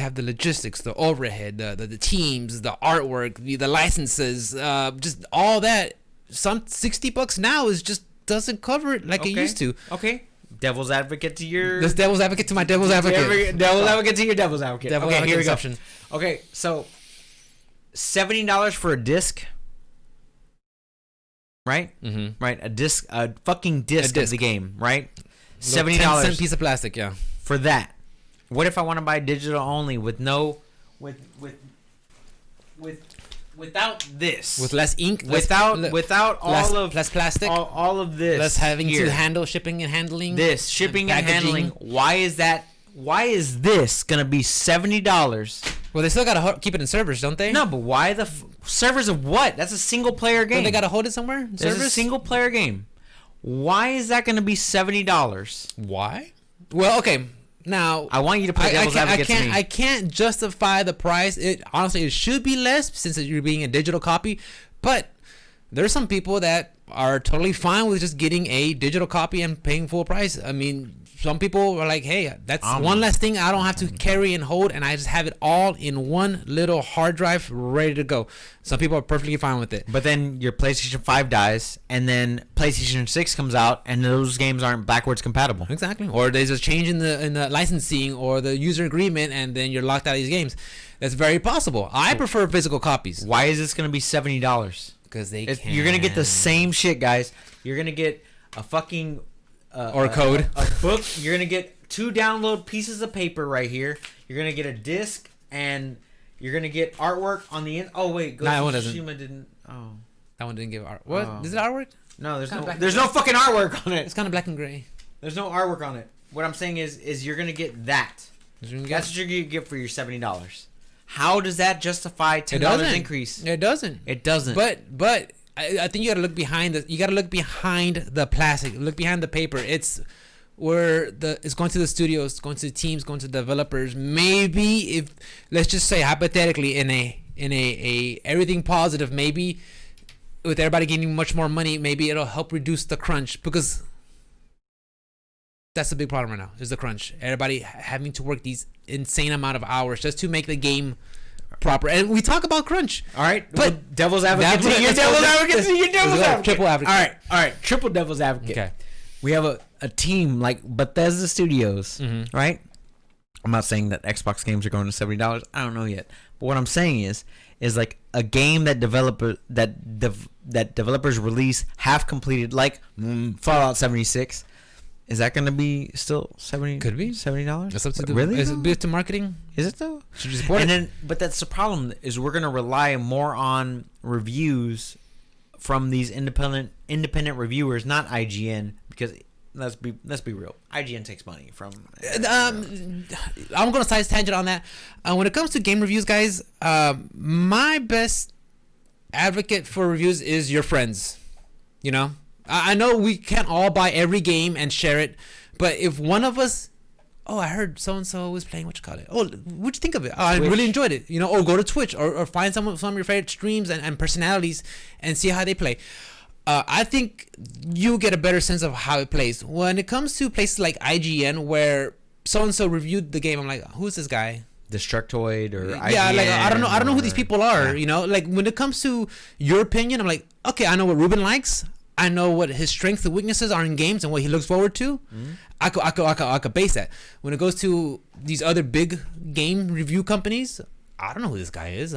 have the logistics, the overhead, the teams, the artwork, the licenses, just all that. Some $60 now doesn't cover it like it used to. Okay. Devil's advocate to your... This devil's advocate to my devil's advocate. Devil's advocate to your devil's advocate. Devil's Okay, advocate here we go. exception. Okay, so $70 for a disc, right? Mm-hmm. Right, a fucking disc of the game, right? $70 $10 piece of plastic, yeah. for that. What if I want to buy digital only with without this, With less ink, without less plastic, all of this, less having here. to handle shipping and handling. This shipping and packaging. handling. Why is this gonna be $70? Well, they still gotta keep it in servers, don't they? No, but why the servers of what? That's a single player game. Don't they gotta hold it somewhere? There's Servers? a single player game. Why is that gonna be $70? Why? Well, okay. Now I want you to play devil's advocate to me. I can't justify the price. It should be less since you're being a digital copy, but there's some people that are totally fine with just getting a digital copy and paying full price. I mean, some people are like, hey, that's one less thing I don't have to carry and hold, and I just have it all in one little hard drive ready to go. Some people are perfectly fine with it. But then your PlayStation 5 dies, and then PlayStation 6 comes out, and those games aren't backwards compatible. Exactly. Or there's a change in the licensing or the user agreement, and then you're locked out of these games. That's very possible. I prefer physical copies. Why is this going to be $70? Because You're going to get the same shit, guys. You're going to get a fucking... or a code. A book. You're going to get 2 download pieces of paper right here. You're going to get a disc, and you're going to get artwork on the end. Oh, wait. Nah, that one doesn't. Tsushima didn't... Oh. That one didn't give art. What? Oh. Is it artwork? No, there's Kinda no... black There's and no fucking artwork on it. It's kind of black and gray. There's no artwork on it. What I'm saying is you're going to get that. That's what you're going to get for your $70. How does that justify $10 increase? It doesn't. It doesn't. But I think you gotta look behind the plastic. Look behind the paper. It's where it's going to the studios, going to the teams, going to the developers. Maybe if, let's just say hypothetically, in a everything positive, maybe with everybody getting much more money, maybe it'll help reduce the crunch, because that's the big problem right now, is the crunch. Everybody having to work these insane amount of hours just to make the game proper. And we talk about crunch. All right, but well, devil's advocate. Triple advocate. All right. Triple devil's advocate. Okay. We have a team like Bethesda Studios, right? I'm not saying that Xbox games are going to $70. I don't know yet. But what I'm saying is like a game that developers release half completed, like Fallout 76. Is that going to be still $70? Could be $70. That's up to the, really? Is it bit to marketing? Is it though? Should you support it? But that's the problem, is we're going to rely more on reviews from these independent reviewers, not IGN, because let's be real, IGN takes money from. I'm going to side tangent on that. When it comes to game reviews, guys, my best advocate for reviews is your friends. You know, I know we can't all buy every game and share it, but if one of us, I heard so and so was playing, what'd you think of it? I really enjoyed it. You know, or go to Twitch or find some of your favorite streams and personalities and see how they play. I think you get a better sense of how it plays. When it comes to places like IGN, where so and so reviewed the game, I'm like, who's this guy? Destructoid or IGN, like I don't know who these people are. Yeah. You know, like when it comes to your opinion, I'm like, okay, I know what Ruben likes. I know what his strengths and weaknesses are in games and what he looks forward to. I could base that. When it goes to these other big game review companies, I don't know who this guy is.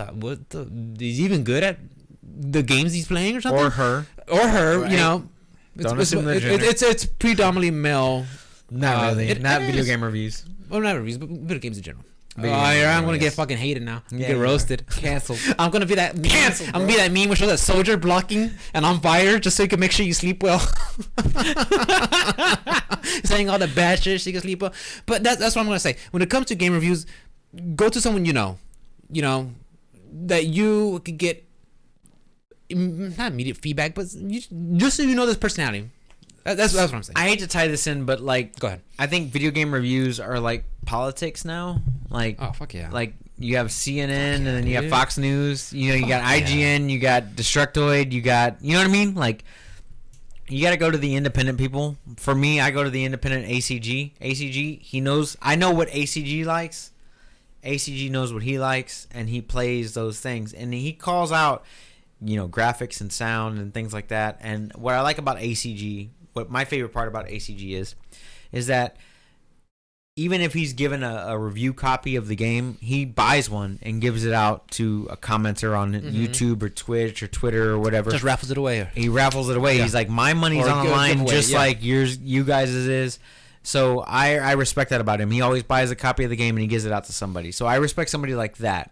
He's even good at the games he's playing or something? Or her. Right. You know. It's predominantly male. Not really. Not video game reviews. Well, not reviews, but video games in general. I'm gonna get fucking hated now. Get roasted. Canceled. I'm gonna be that meme. Canceled. I'm gonna be that meme with that soldier blocking and on fire just so you can make sure you sleep well. Saying all the bad shit so you can sleep well. But that's what I'm gonna say. When it comes to game reviews, go to someone you know, that you could get not immediate feedback, but just so you know this personality. That's what I'm saying. I hate to tie this in, but like, go ahead. I think video game reviews are like politics now. Like, oh fuck yeah. Like you have CNN and then you have Fox News. You know, you got IGN, you got Destructoid, you got, you know what I mean? Like, you got to go to the independent people. For me, I go to the independent ACG. ACG, he knows. I know what ACG likes. ACG knows what he likes, and he plays those things, and he calls out, graphics and sound and things like that. And what I like about ACG. What my favorite part about ACG is that even if he's given a review copy of the game, he buys one and gives it out to a commenter on YouTube or Twitch or Twitter or whatever. Just raffles it away. He raffles it away. Yeah. He's like, my money's on the line, just like you guys' is. So I respect that about him. He always buys a copy of the game and he gives it out to somebody. So I respect somebody like that.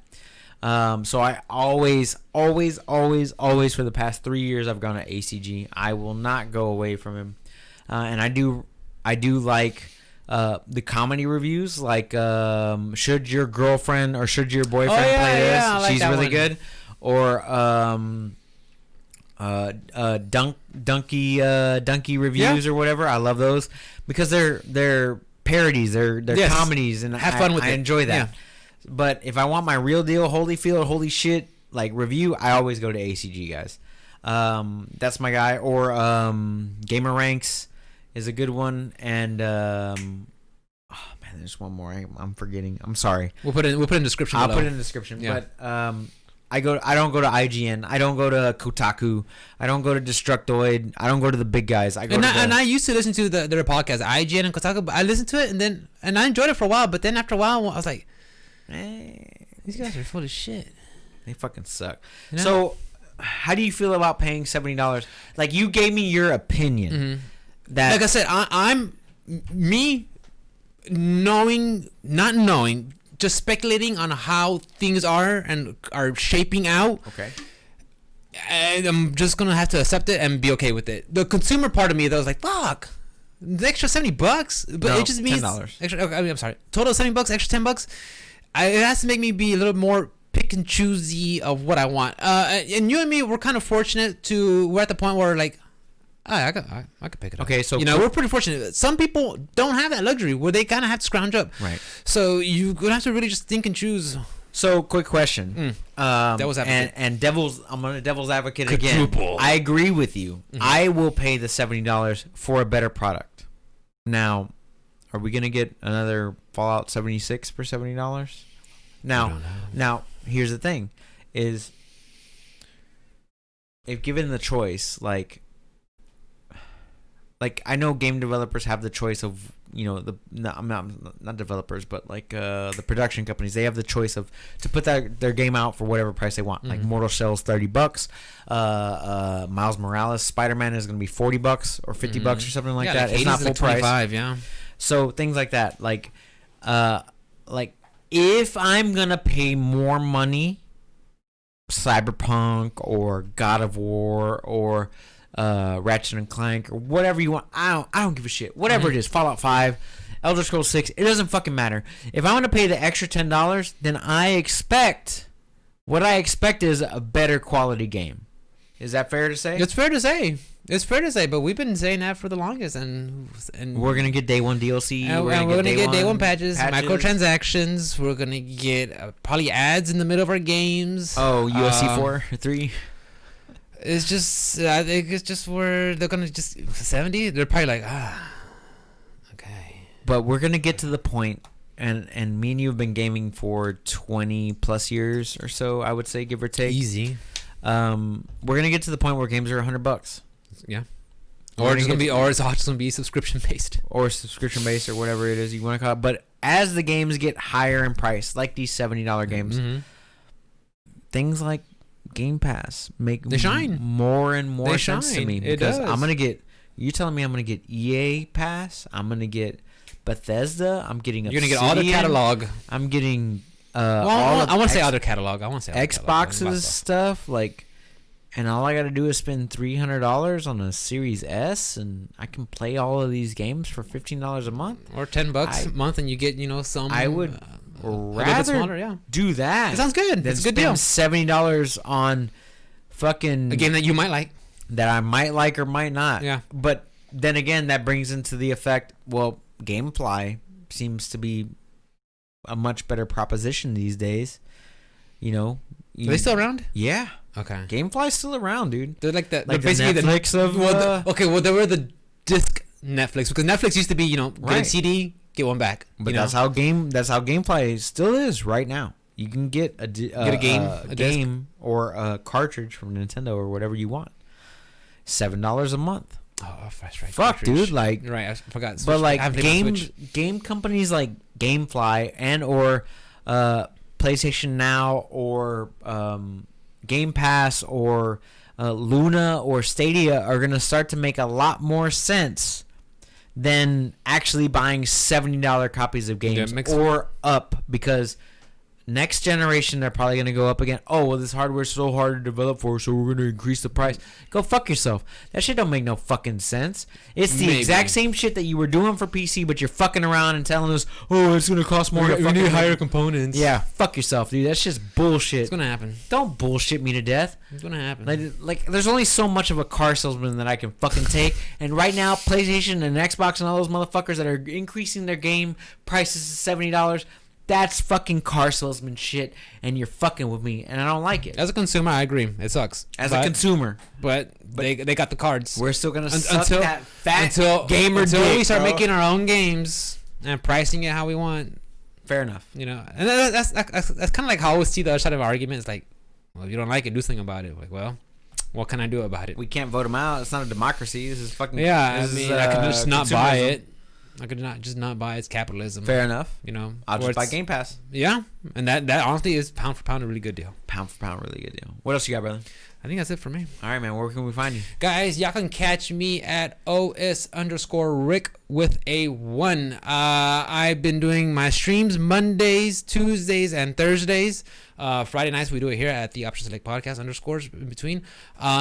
So I always for the past 3 years I've gone to ACG. I will not go away from him, and I do like the comedy reviews, like should your girlfriend or should your boyfriend play this? Like she's really good. Or Dunky reviews or whatever. I love those because they're parodies, they're comedies, and have fun with it. I enjoy that. Yeah. But if I want my real deal, Holyfield, holy shit, like review, I always go to ACG, guys. That's my guy. Or Gamer Ranks is a good one. And there's one more. I'm forgetting. I'm sorry. We'll put it in the description. I'll put it in the description. Yeah. But I don't go to IGN. I don't go to Kotaku. I don't go to Destructoid. I don't go to the big guys. I used to listen to their podcast, IGN and Kotaku. But I listened to it and I enjoyed it for a while. But then after a while, I was like, these guys are full of shit. They fucking suck. So, how do you feel about paying $70? Like, you gave me your opinion. That, like I said, I'm me not knowing, just speculating on how things are and are shaping out. Okay. And I'm just gonna have to accept it and be okay with it. The consumer part of me, though, was like, fuck. The extra $70, but it just means $10. Extra. Okay, I'm sorry. Total $70, extra $10. It has to make me be a little more pick and choosy of what I want. And you and me, we're kind of fortunate we're at the point where like I could pick it up. Okay, so we're pretty fortunate. Some people don't have that luxury where they kind of have to scrounge up. Right. So you would have to really just think and choose. So quick question. Devil's advocate. And I'm gonna devil's advocate Quadruple. again. I agree with you. Mm-hmm. I will pay the $70 for a better product. Now, are we gonna get another Fallout 76 for $70? Now, here's the thing: is if given the choice, like I know game developers have the choice of, I'm not developers, but like the production companies, they have the choice of to put their game out for whatever price they want. Mm-hmm. Like Mortal Shell's $30, Miles Morales Spider-Man is going to be $40 or $50 or something like that. Like it's not full price. 25, yeah. So things like that, like if I'm gonna pay more money, Cyberpunk or God of War or Ratchet and Clank or whatever you want, I don't give a shit. Whatever it is, Fallout 5, Elder Scrolls 6, it doesn't fucking matter. If I'm gonna pay the extra $10, then what I expect is a better quality game. Is that fair to say? It's fair to say. But we've been saying that for the longest, and we're gonna get day one DLC. And we're gonna get day one patches, microtransactions. We're gonna get probably ads in the middle of our games. Oh, UFC 4 or 3. It's just, I think it's just where they're gonna just 70. They're probably like, okay. But we're gonna get to the point, and me and you have been gaming for 20 plus years or so. I would say, give or take. Easy. We're gonna get to the point where games are $100. Yeah. Or it's just gonna be subscription based. Or subscription based or whatever it is you want to call it. But as the games get higher in price, like these $70 games, things like Game Pass they shine more and more sense to me, because I'm gonna get. You telling me I'm gonna get EA Pass? I'm gonna get Bethesda. I'm getting. You're gonna get all the catalog. I'm getting. I want to say other catalog. I want to say Xbox's stuff, like, and all I got to do is spend $300 on a Series S, and I can play all of these games for $15 a month or $10 a month, and you get some. I would rather do that. It sounds good. It's a good deal. $70 on fucking a game that you might like, that I might like or might not. Yeah. But then again, that brings into the effect. Well, GameFly seems to be a much better proposition these days. Are they still around? Yeah. Okay. GameFly's still around, dude. They're like that. Like they're basically the Netflix of. They were the disc Netflix, because Netflix used to be, get a CD, get one back. But that's how GameFly still is right now. You can get a game or a cartridge from Nintendo or whatever you want. $7 a month. Oh, that's right. Fuck, dude. Like, right, I forgot. But like game companies like GameFly and or PlayStation Now or Game Pass or Luna or Stadia are gonna start to make a lot more sense than actually buying $70 copies of games or up, because next generation they're probably going to go up again. Oh, well, this hardware's so hard to develop for, so we're going to increase the price. Go fuck yourself. That shit don't make no fucking sense. It's the exact same shit that you were doing for PC, but you're fucking around and telling us, oh, it's going to cost more. We need higher components. Yeah, fuck yourself, dude. That's just bullshit. It's going to happen. Don't bullshit me to death. It's going to happen. Like, there's only so much of a car salesman that I can fucking take. And right now, PlayStation and Xbox and all those motherfuckers that are increasing their game prices to $70, that's fucking car salesman shit, and you're fucking with me, and I don't like it. As a consumer, I agree. It sucks. A consumer. But they got the cards. We're still going to suck that fat gamer until dick, we start bro. making our own games and pricing it how we want. Fair enough. And that's kind of like how I always see the other side of an argument. It's like, well, if you don't like it, do something about it. Like, well, what can I do about it? We can't vote them out. It's not a democracy. This is fucking... Yeah, I can just not buy it. I could not buy its capitalism. Fair enough. I'll just buy Game Pass. Yeah, and that honestly is pound for pound a really good deal. Pound for pound, really good deal. What else you got, brother? I think that's it for me. All right, man. Where can we find you? Guys, y'all can catch me at OS_Rick with a 1. I've been doing my streams Mondays, Tuesdays, and Thursdays. Friday nights we do it here at the Option Select Podcast _ in between.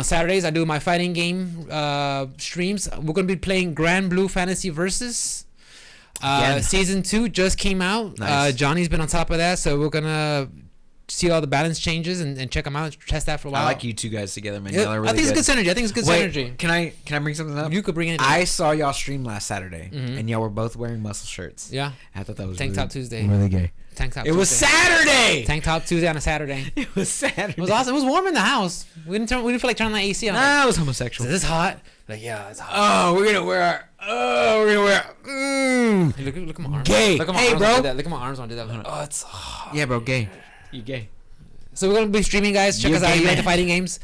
Saturdays I do my fighting game streams. We're gonna be playing Grand Blue Fantasy Versus. Season 2 just came out. Nice. Johnny's been on top of that, so we're gonna see all the balance changes and check them out, test that for a while. I like you two guys together, man. Yeah, Y'all are really I think it's good synergy. I think it's good synergy. Can I bring something up? You could bring it. I saw y'all stream last Saturday, and y'all were both wearing muscle shirts. Yeah. I thought that was Tank really, Top Tuesday. really gay. Tank Top. It was Saturday. Tank Top Tuesday on a Saturday. It was Saturday. It was awesome. It was warm in the house. We didn't feel like turning the AC on. Nah, it was homosexual. Is this hot? Like, yeah, it's hot. Oh, we're gonna wear our. Hey, look at my arms. Gay. Look at my Hey, arms bro. when I did that. Look at my arms when I did that. Oh, it's hot. Yeah, bro, gay. You gay. So we're gonna be streaming, guys. Check You us out. gay If you like man. the fighting games.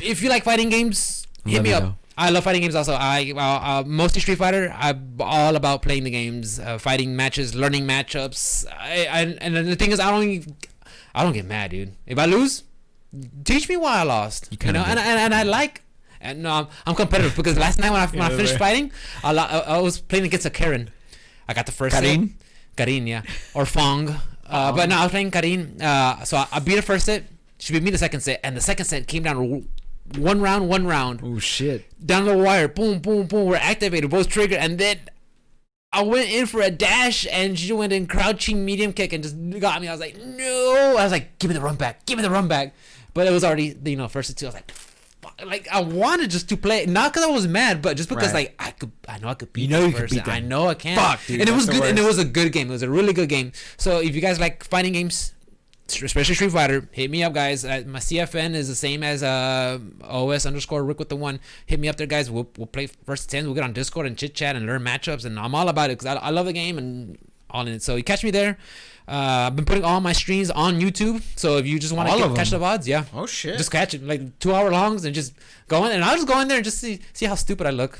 If you like fighting games, hit Love me it, up. though. I love fighting games also. I mostly Street Fighter. I'm all about playing the games, fighting matches, learning matchups. And the thing is, I don't get mad, dude. If I lose, teach me why I lost. You know, and I like. And no, I'm competitive because last night when I finished fighting, I was playing against a Karen. I got the first Karin? set. Karin, yeah, or Fong. But no, I was playing Karin. So I beat the first set. She beat me the second set, and the second set came down one round. Oh shit! Down the wire, boom, boom, boom. We're activated, both triggered, and then I went in for a dash, and she went in crouching medium kick and just got me. I was like, no. I was like, give me the run back. But it was already, first two. I was like, fuck. Like I wanted just to play, not because I was mad, but just because Right. I know I could beat. You this could beat person. them. I know I can. Fuck, dude, and it was that's the good, and it worst. was a good game. It was a really good game. So if you guys like fighting games, especially Street Fighter, hit me up, guys. My CFN is the same as OS_Rick with the one. Hit me up there, guys. We'll play first 10. We'll get on Discord and chit chat and learn matchups, and I'm all about it because I love the game and all in it. So you catch me there. I've been putting all my streams on YouTube. So if you just want to catch the VODs, yeah. Oh shit! Just catch it, like 2 hour longs, and just go in. And I'll just go in there and just see how stupid I look.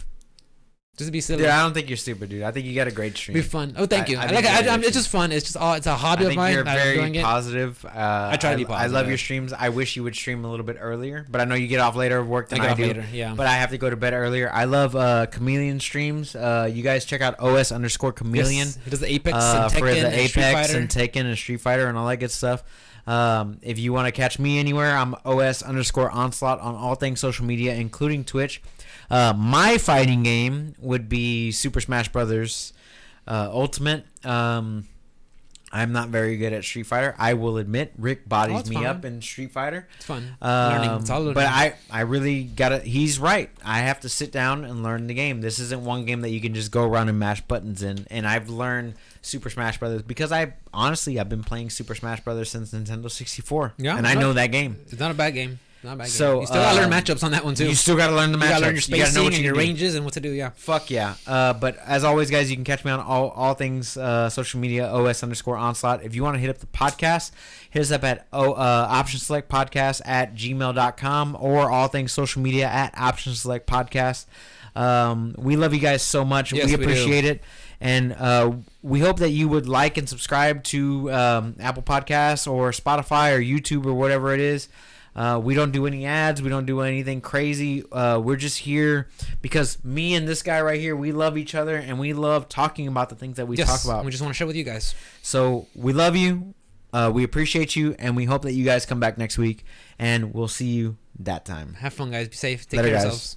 Just to be silly. Dude, I don't think you're stupid, dude. I think you got a great stream. Be fun. Oh, thank you. I Like think it's just fun. It's a hobby I of think mine. you're I love very doing it. positive. I try to be I love positive. your streams. I wish you would stream a little bit earlier, but I know you get off later of work than I get I off do. later, yeah. But I have to go to bed earlier. I love Chameleon streams. You guys check out OS_Chameleon. Yes, he does the Apex and Tekken for the and Street Apex Fighter. and Tekken and Street Fighter and all that good stuff. If you want to catch me anywhere, I'm OS_Onslaught on all things social media, including Twitch. My fighting game would be Super Smash Brothers Ultimate. I'm not very good at Street Fighter. I will admit, Rick bodies me fine. up in Street Fighter. It's fun. Learning. It's all learning. But I really gotta. He's right. I have to sit down and learn the game. This isn't one game that you can just go around and mash buttons in. And I've learned Super Smash Brothers because I've been playing Super Smash Brothers since Nintendo 64. Yeah, and I know that game. It's not a bad game. Not a bad game. So, You still gotta learn matchups on that one too. You still gotta learn the matchups. You gotta learn your You gotta spacing know what and you your can do. ranges and what to do. Yeah. Fuck yeah. But as always, guys, you can catch me on all things social media, OS_Onslaught. If you want to hit up the podcast, hit us up at optionselectpodcast@gmail.com or all things social media at optionselectpodcast. We love you guys so much. Yes, we we appreciate it. And we hope that you would like and subscribe to Apple Podcasts or Spotify or YouTube or whatever it is. We don't do any ads. We don't do anything crazy. We're just here because me and this guy right here, we love each other and we love talking about the things that we talk about. We just want to share with you guys. So we love you. We appreciate you. And we hope that you guys come back next week. And we'll see you that time. Have fun, guys. Be safe. Take Later, care of guys. yourselves.